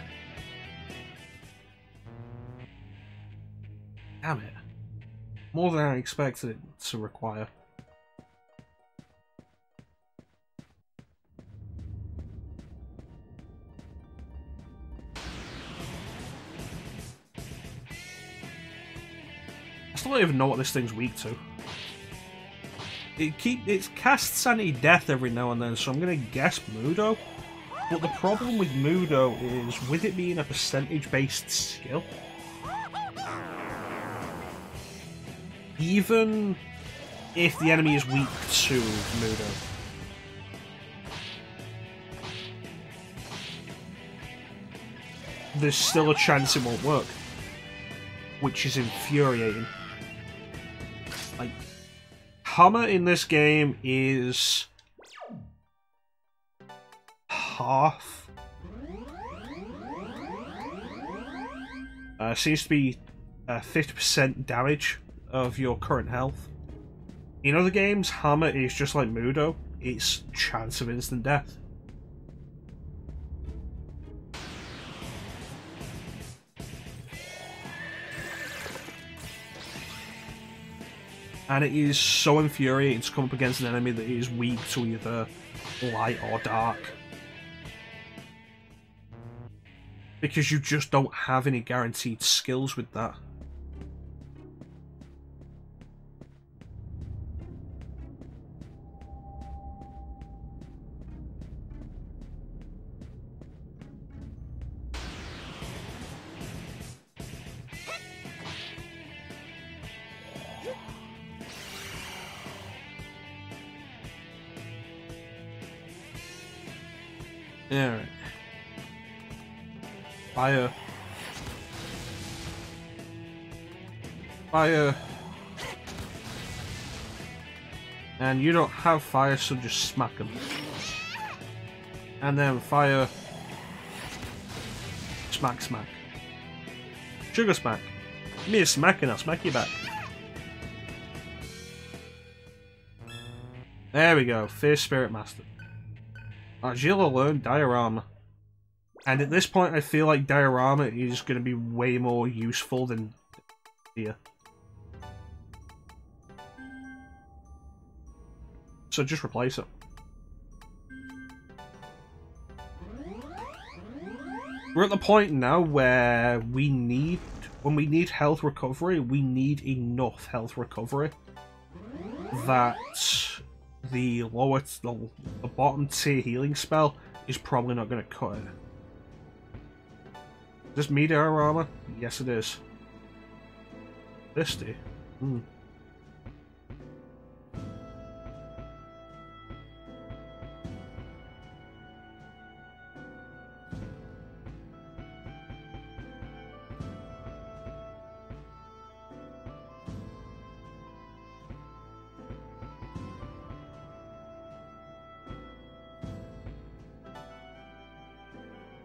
Damn it. More than I expected it to require. I still don't even know what this thing's weak to. It casts anti-death every now and then, so I'm gonna guess Mudo. But the problem with Mudo is, with it being a percentage-based skill, even if the enemy is weak to Mudo, there's still a chance it won't work, which is infuriating. Like, Hammer in this game is half. Seems to be 50% damage of your current health. In other games, Hammer is just like Mudo. It's chance of instant death. And it is so infuriating to come up against an enemy that is weak to either light or dark. Because you just don't have any guaranteed skills with that. Alright. Fire. Fire. And you don't have fire, so just smack them. And then fire. Smack, smack. Sugar smack. Give me a smack and I'll smack you back. There we go. Fierce Spirit Master. Jill learned Diorama. And at this point I feel like Diorama is going to be way more useful than here. So just replace it. We're at the point now where when we need health recovery, we need enough health recovery that the bottom tier healing spell is probably not going to cut it. Is this meteor armor? Yes, it is. Thirsty.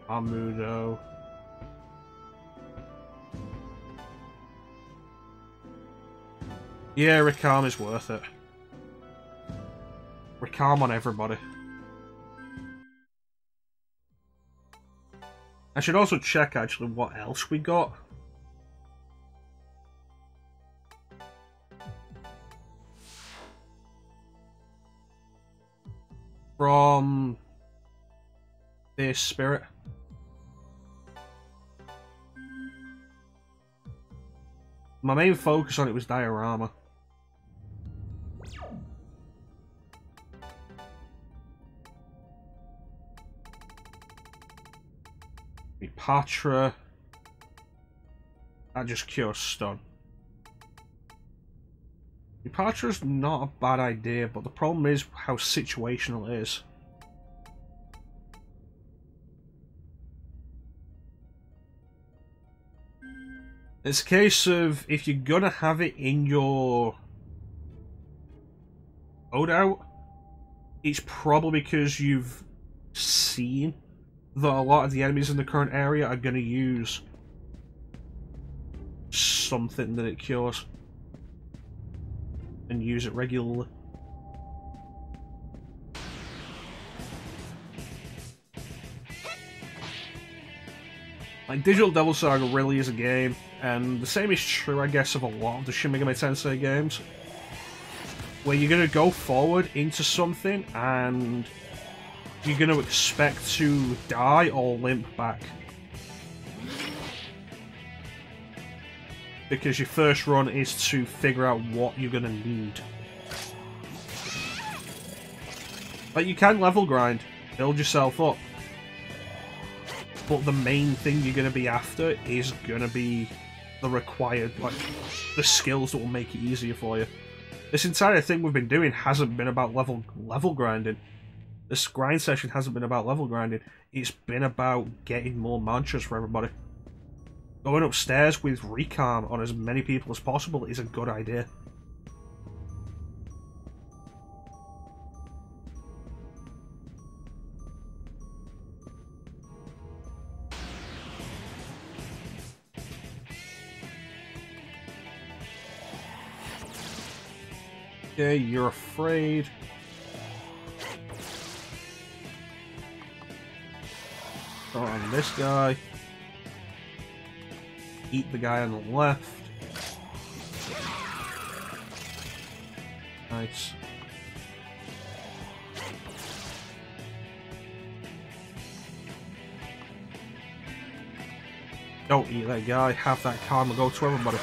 Amudo. Yeah, Rickarm is worth it. Rickarm on everybody. I should also check actually what else we got. From this spirit. My main focus on it was Diorama. Patra. That just cures stun. Departure is not a bad idea, but the problem is how situational it is. It's a case of, if you're gonna have it in your loadout, it's probably because you've seen that a lot of the enemies in the current area are gonna use something that it cures. And use it regularly. Like, Digital Devil Saga really is a game, and the same is true, I guess, of a lot of the Shin Megami Tensei games, where you're going to go forward into something, and you're going to expect to die or limp back. Because your first run is to figure out what you're going to need. Like, you can level grind, build yourself up, but the main thing you're going to be after is going to be the required, like, the skills that will make it easier for you. This entire thing we've been doing hasn't been about level grinding. This grind session hasn't been about level grinding. It's been about getting more mantras for everybody. Going upstairs with recon on as many people as possible is a good idea. Okay, you're afraid. Throw on this guy. Eat the guy on the left. Nice. Don't eat that guy. Have that karma go to everybody.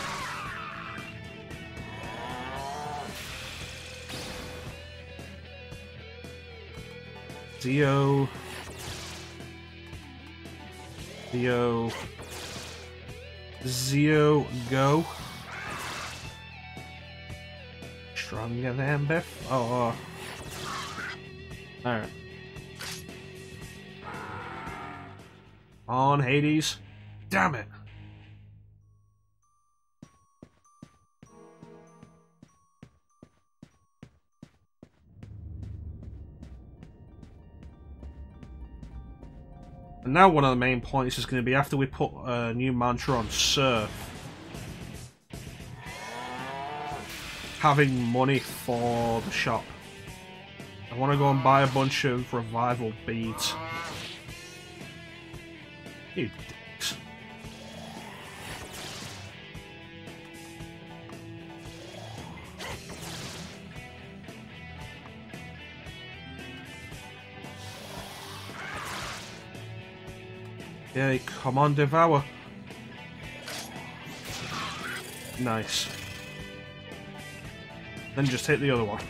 Zio. Zio. Zio, go. Stronger than before. Oh. Alright. On, Hades. Damn it. And now one of the main points is going to be, after we put a new mantra on Surf, having money for the shop. I want to go and buy a bunch of revival beads. You dicks. Okay, come on, devour. Nice. Then just hit the other one.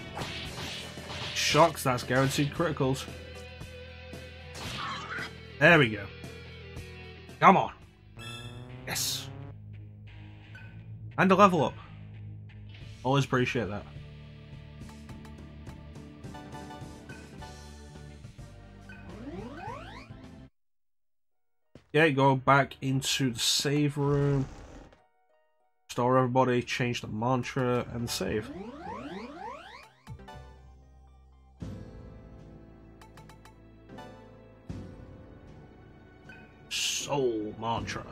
Shocks, that's guaranteed criticals. There we go. Come on. Yes. And a level up. Always appreciate that. Yeah, go back into the save room. Restore everybody, change the mantra, and save. Soul mantra.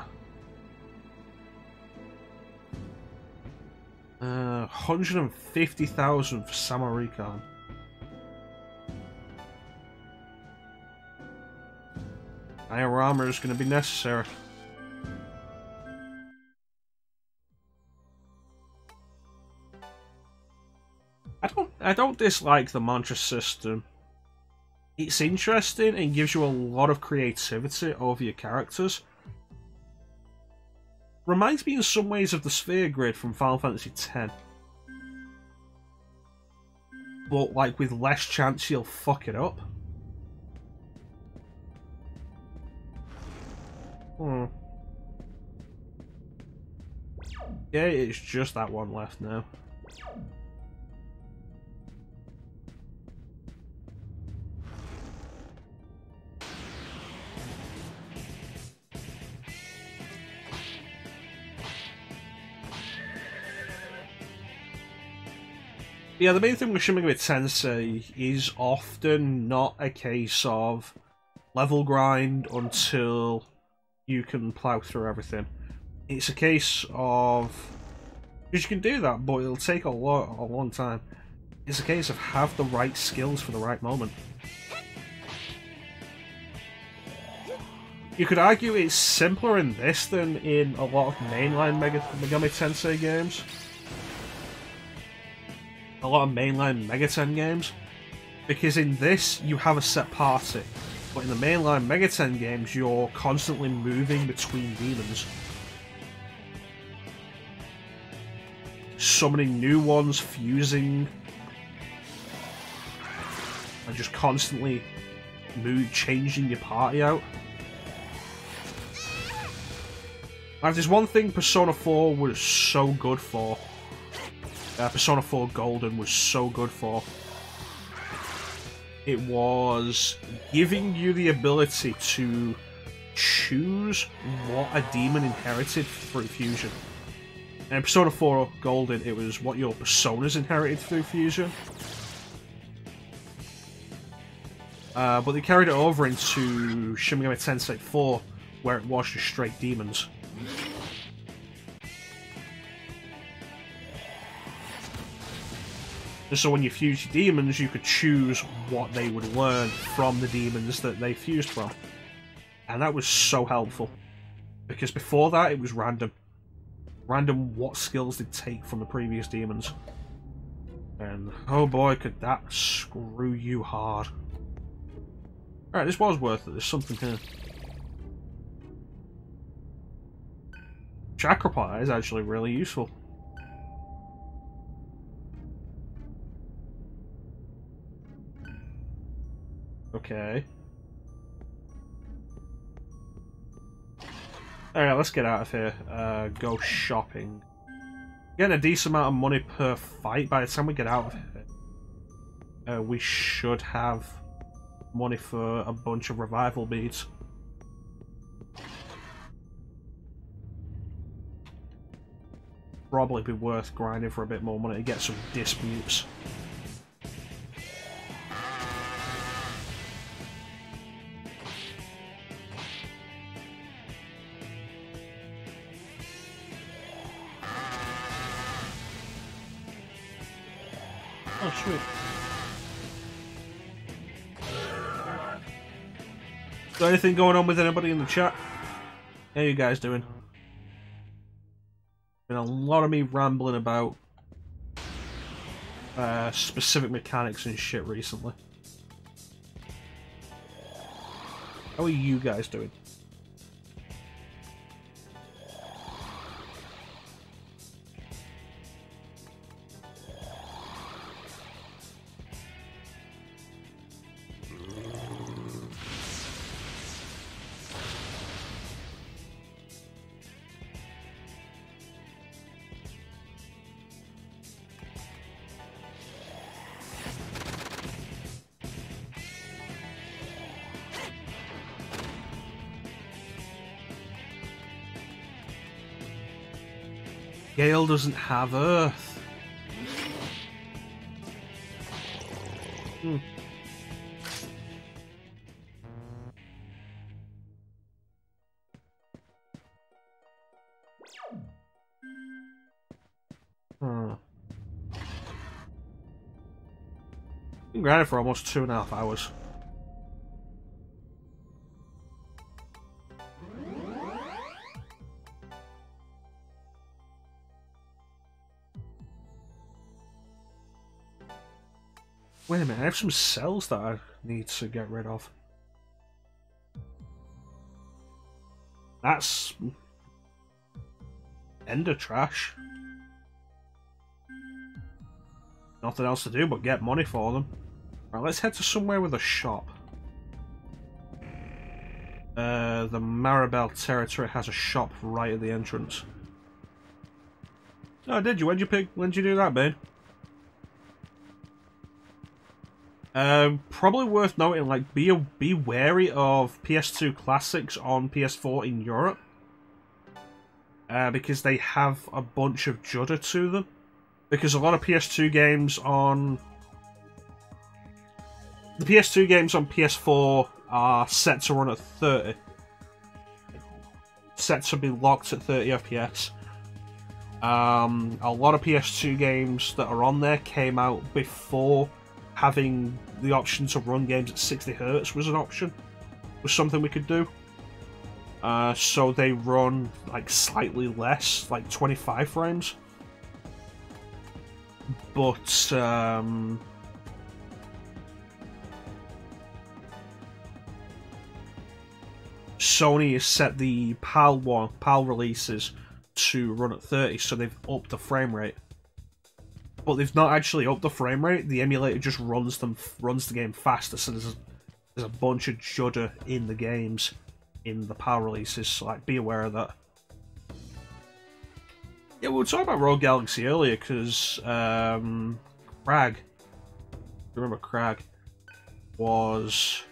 150,000 for Samarikon. Higher armor is going to be necessary. I don't dislike the mantra system. It's interesting and gives you a lot of creativity over your characters. Reminds me in some ways of the sphere grid from Final Fantasy X. But like with less chance you'll fuck it up. Yeah, it's just that one left now. Yeah, the main thing with Shin Megami Tensei is often not a case of level grind until you can plow through everything. It's a case of, because you can do that, but it'll take a long time. It's a case of have the right skills for the right moment. You could argue it's simpler in this than in a lot of mainline Megami Tensei games. A lot of mainline Megaten games. Because in this, you have a set party. But in the mainline Megaten games, you're constantly moving between demons. Summoning new ones, fusing. And just constantly changing your party out. Like, there's one thing Persona 4 was so good for. Persona 4 Golden was so good for. It was giving you the ability to choose what a demon inherited through fusion. And in Persona 4 Golden, it was what your personas inherited through fusion. But they carried it over into Shin Megami Tensei 4, where it was just straight demons. And so when you fuse your demons, you could choose what they would learn from the demons that they fused from. And that was so helpful. Because before that, it was random. Random what skills they'd take from the previous demons. And oh boy, could that screw you hard. Alright, this was worth it. There's something here. Chakrapot is actually really useful. Okay. Alright, let's get out of here. Go shopping. Getting a decent amount of money per fight. By the time we get out of here, we should have money for a bunch of revival beads. Probably be worth grinding for a bit more money to get some disputes. Oh, sweet. Got anything going on with anybody in the chat? How you guys doing? Been a lot of me rambling about specific mechanics and shit recently. How are you guys doing? Gale doesn't have Earth. Hmm. Been grinding for almost 2.5 hours. Wait a minute, I have some cells that I need to get rid of. That's ender trash. Nothing else to do but get money for them. Right, let's head to somewhere with a shop. The Maribel territory has a shop right at the entrance. Oh, did you? When'd you do that, babe? Probably worth noting, like, be wary of PS2 classics on PS4 in Europe. Because they have a bunch of judder to them. because a lot of PS2 games on the PS2 games on PS4 are set to run at 30. Set to be locked at 30 FPS. A lot of PS2 games that are on there came out before having the option to run games at 60 Hz was an option. Was something we could do. So they run like slightly less, like 25 frames. But Sony has set the PAL releases to run at 30, so they've upped the frame rate. But they've not actually upped the frame rate. The emulator just runs the game faster. So there's a bunch of judder in the games in the PAL releases. So like, be aware of that. Yeah, we were talking about Rogue Galaxy earlier because Crag, remember Crag, was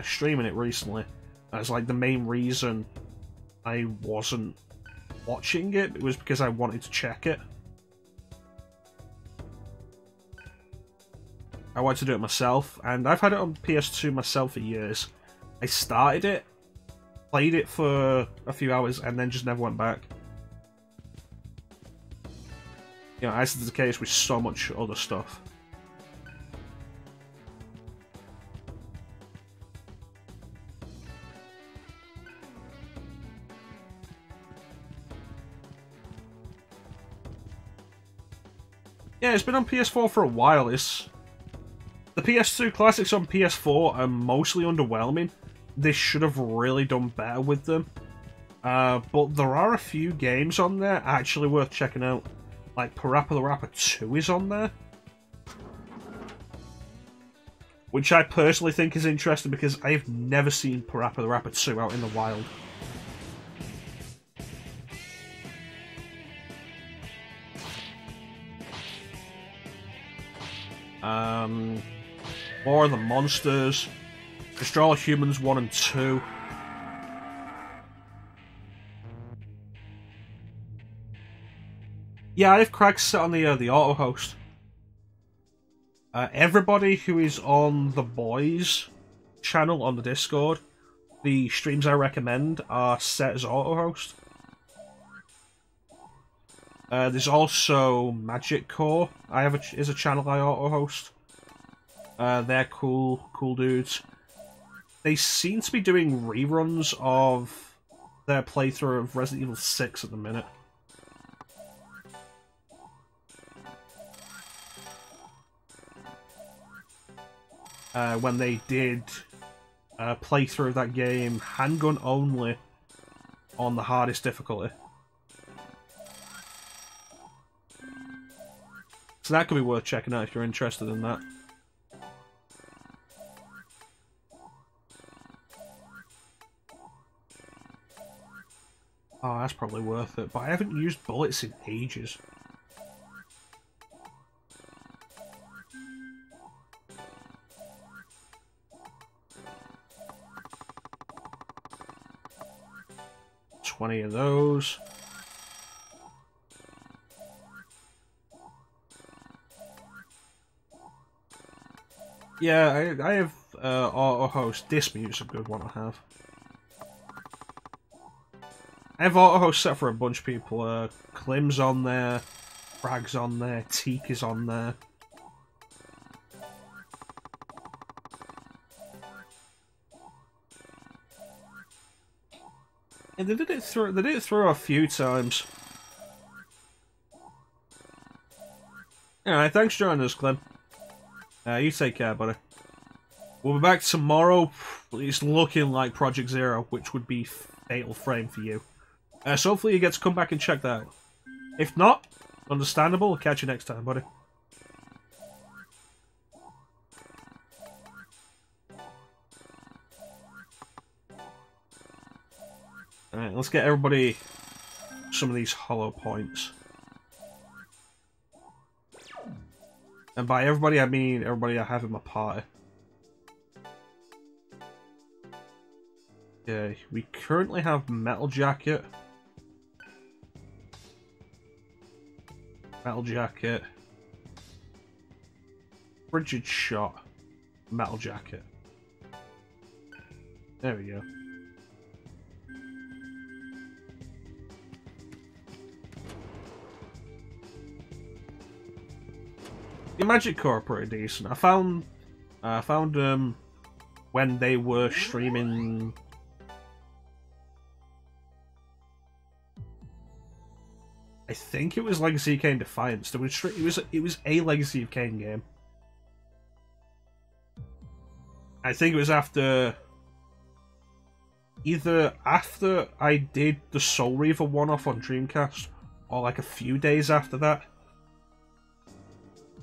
streaming it recently. That's like the main reason I wasn't watching it was because I wanted to check it. I wanted to do it myself, and I've had it on PS2 myself for years. I started it, played it for a few hours, and then just never went back. You know, as is the case with so much other stuff. Yeah, it's been on PS4 for a while. The PS2 classics on PS4 are mostly underwhelming. They should have really done better with them. But there are a few games on there actually worth checking out. Like Parappa the Rapper 2 is on there. Which I personally think is interesting because I've never seen Parappa the Rapper 2 out in the wild. More of the Monsters, Destroy All Humans 1 and 2. Yeah, I have Crag set on the auto host. Everybody who is on the Boys channel on the Discord, the streams I recommend are set as auto host. There's also Magic Core. Is a channel I auto host. They're cool dudes. They seem to be doing reruns of their playthrough of Resident Evil 6 at the minute. When they did a playthrough of that game, handgun only, on the hardest difficulty. So that could be worth checking out if you're interested in that. Oh, that's probably worth it, but I haven't used bullets in ages. $20 of those. Yeah, I have auto host. Dismute's a good one to have. I have auto host set for a bunch of people. Klim's on there, Frag's on there, Teak is on there. And they did it through a few times. Alright, thanks for joining us, Klim. You take care, buddy. We'll be back tomorrow. It's looking like Project Zero, which would be Fatal Frame for you. So hopefully you get to come back and check that out. If not, understandable. I'll catch you next time, buddy. Alright, let's get everybody some of these hollow points. And by everybody, I mean everybody I have in my party. Okay, we currently have Metal Jacket. Metal jacket. Frigid shot. Metal jacket. There we go. The Magic Core are pretty decent. I found when they were streaming. I think it was Legacy of Kain Defiance. It was a Legacy of Kain game. I think it was either after I did the Soul Reaver one-off on Dreamcast, or like a few days after that.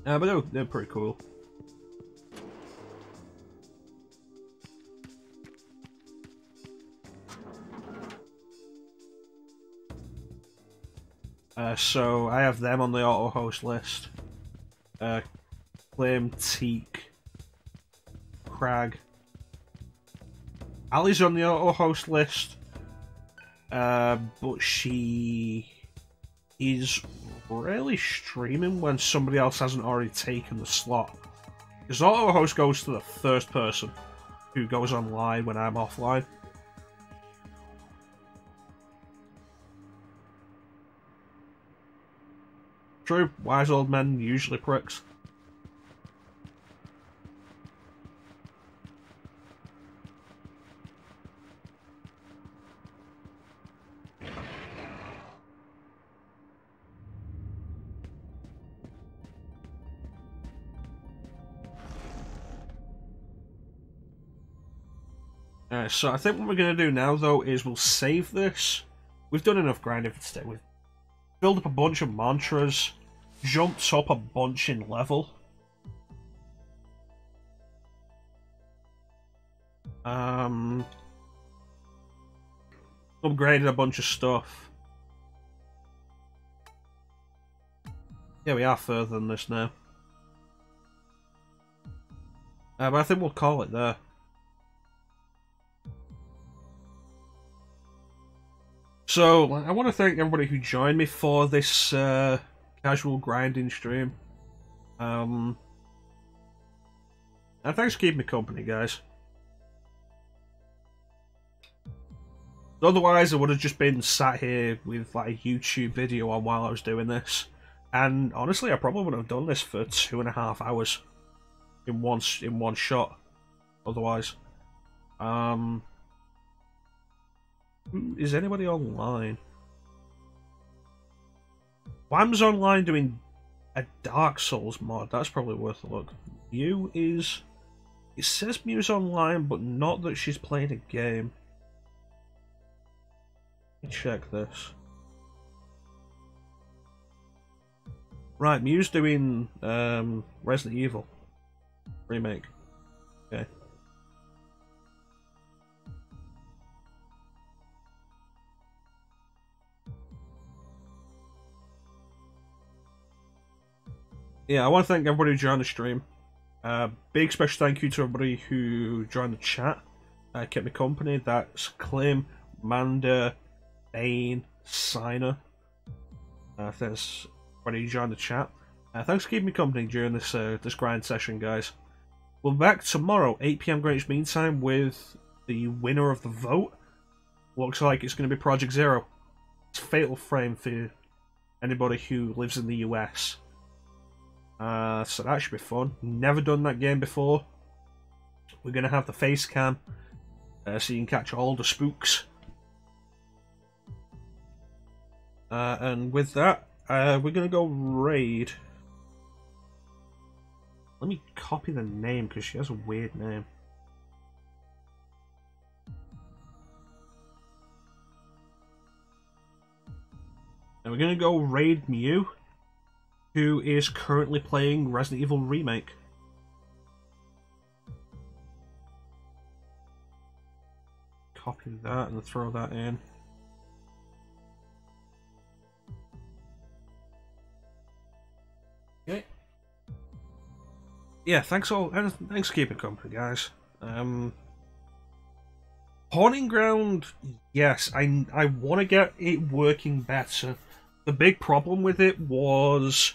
But they're pretty cool. So I have them on the auto host list. Claim, Teak, Crag. Ali's on the auto host list, but she is rarely streaming when somebody else hasn't already taken the slot. Because auto host goes to the first person who goes online when I'm offline. True, wise old men usually pricks. Alright, so I think what we're going to do now, though, is we'll save this. We've done enough grinding for today. We've built up a bunch of mantras, jumped up a bunch in level. Upgraded a bunch of stuff. Yeah, we are further than this now. But I think we'll call it there. So, I want to thank everybody who joined me for this casual grinding stream. And thanks for keeping me company, guys. Otherwise, I would have just been sat here with like a YouTube video on while I was doing this. And honestly, I probably would have done this for 2.5 hours in one shot. Otherwise, is anybody online? Wham's online doing a Dark Souls mod. That's probably worth a look. Mew is. It says Mew's online, but not that she's playing a game. Let me check this. Right, Mew's doing Resident Evil remake. Okay. Yeah, I want to thank everybody who joined the stream. Big special thank you to everybody who joined the chat, kept me company. That's Clem, Manda, Bane, Signer. Thanks everybody who joined the chat. Thanks for keeping me company during this this grind session, guys. We'll be back tomorrow, 8 PM Greenwich Mean Time, with the winner of the vote. Looks like it's going to be Project Zero. It's Fatal Frame for anybody who lives in the US. So that should be fun. Never done that game before. We're going to have the face cam, so you can catch all the spooks. And with that, we're going to go raid. Let me copy the name because she has a weird name. And we're going to go raid Mew, who is currently playing Resident Evil Remake. Copy that and throw that in. Okay. Yeah, thanks all, and thanks for keeping company, guys. Haunting Ground, yes, I want to get it working better. The big problem with it was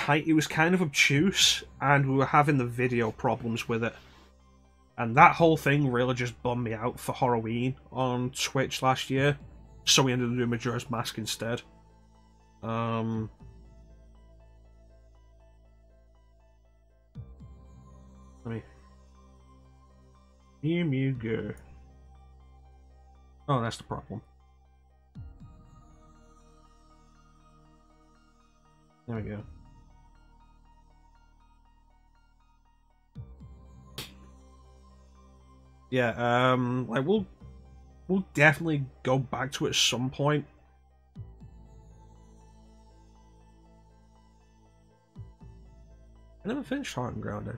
it was kind of obtuse, and we were having the video problems with it. And that whole thing really just bummed me out for Halloween on Twitch last year. So we ended up doing Majora's Mask instead. Let me... Mew go. Oh, that's the problem. There we go. Yeah, like we'll definitely go back to it at some point. I never finished Heart and Ground.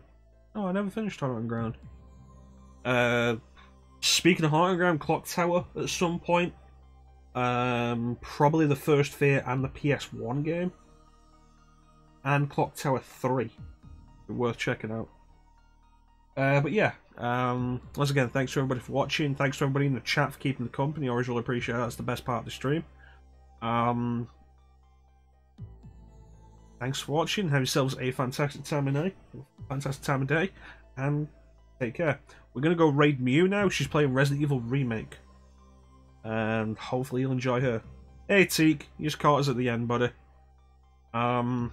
No, I never finished Heart and Ground. Speaking of Heart and Ground, Clock Tower at some point. Probably the first Fear and the PS1 game. And Clock Tower 3. Worth checking out. But yeah, once again, thanks to everybody for watching. Thanks to everybody in the chat for keeping the company. I always really appreciate it. That's the best part of the stream. Thanks for watching. Have yourselves a fantastic time of day, and take care. We're gonna go raid Mew now. She's playing Resident Evil Remake, and hopefully you'll enjoy her. Hey Teak, you just caught us at the end, buddy. Project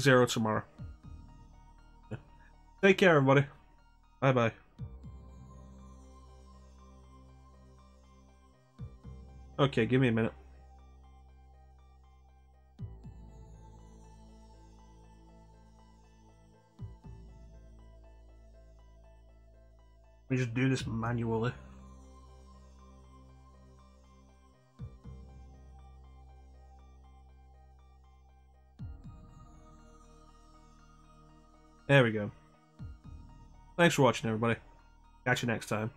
Zero tomorrow. Take care, everybody. Bye bye. Okay, give me a minute. Let me just do this manually. There we go. Thanks for watching, everybody. Catch you next time.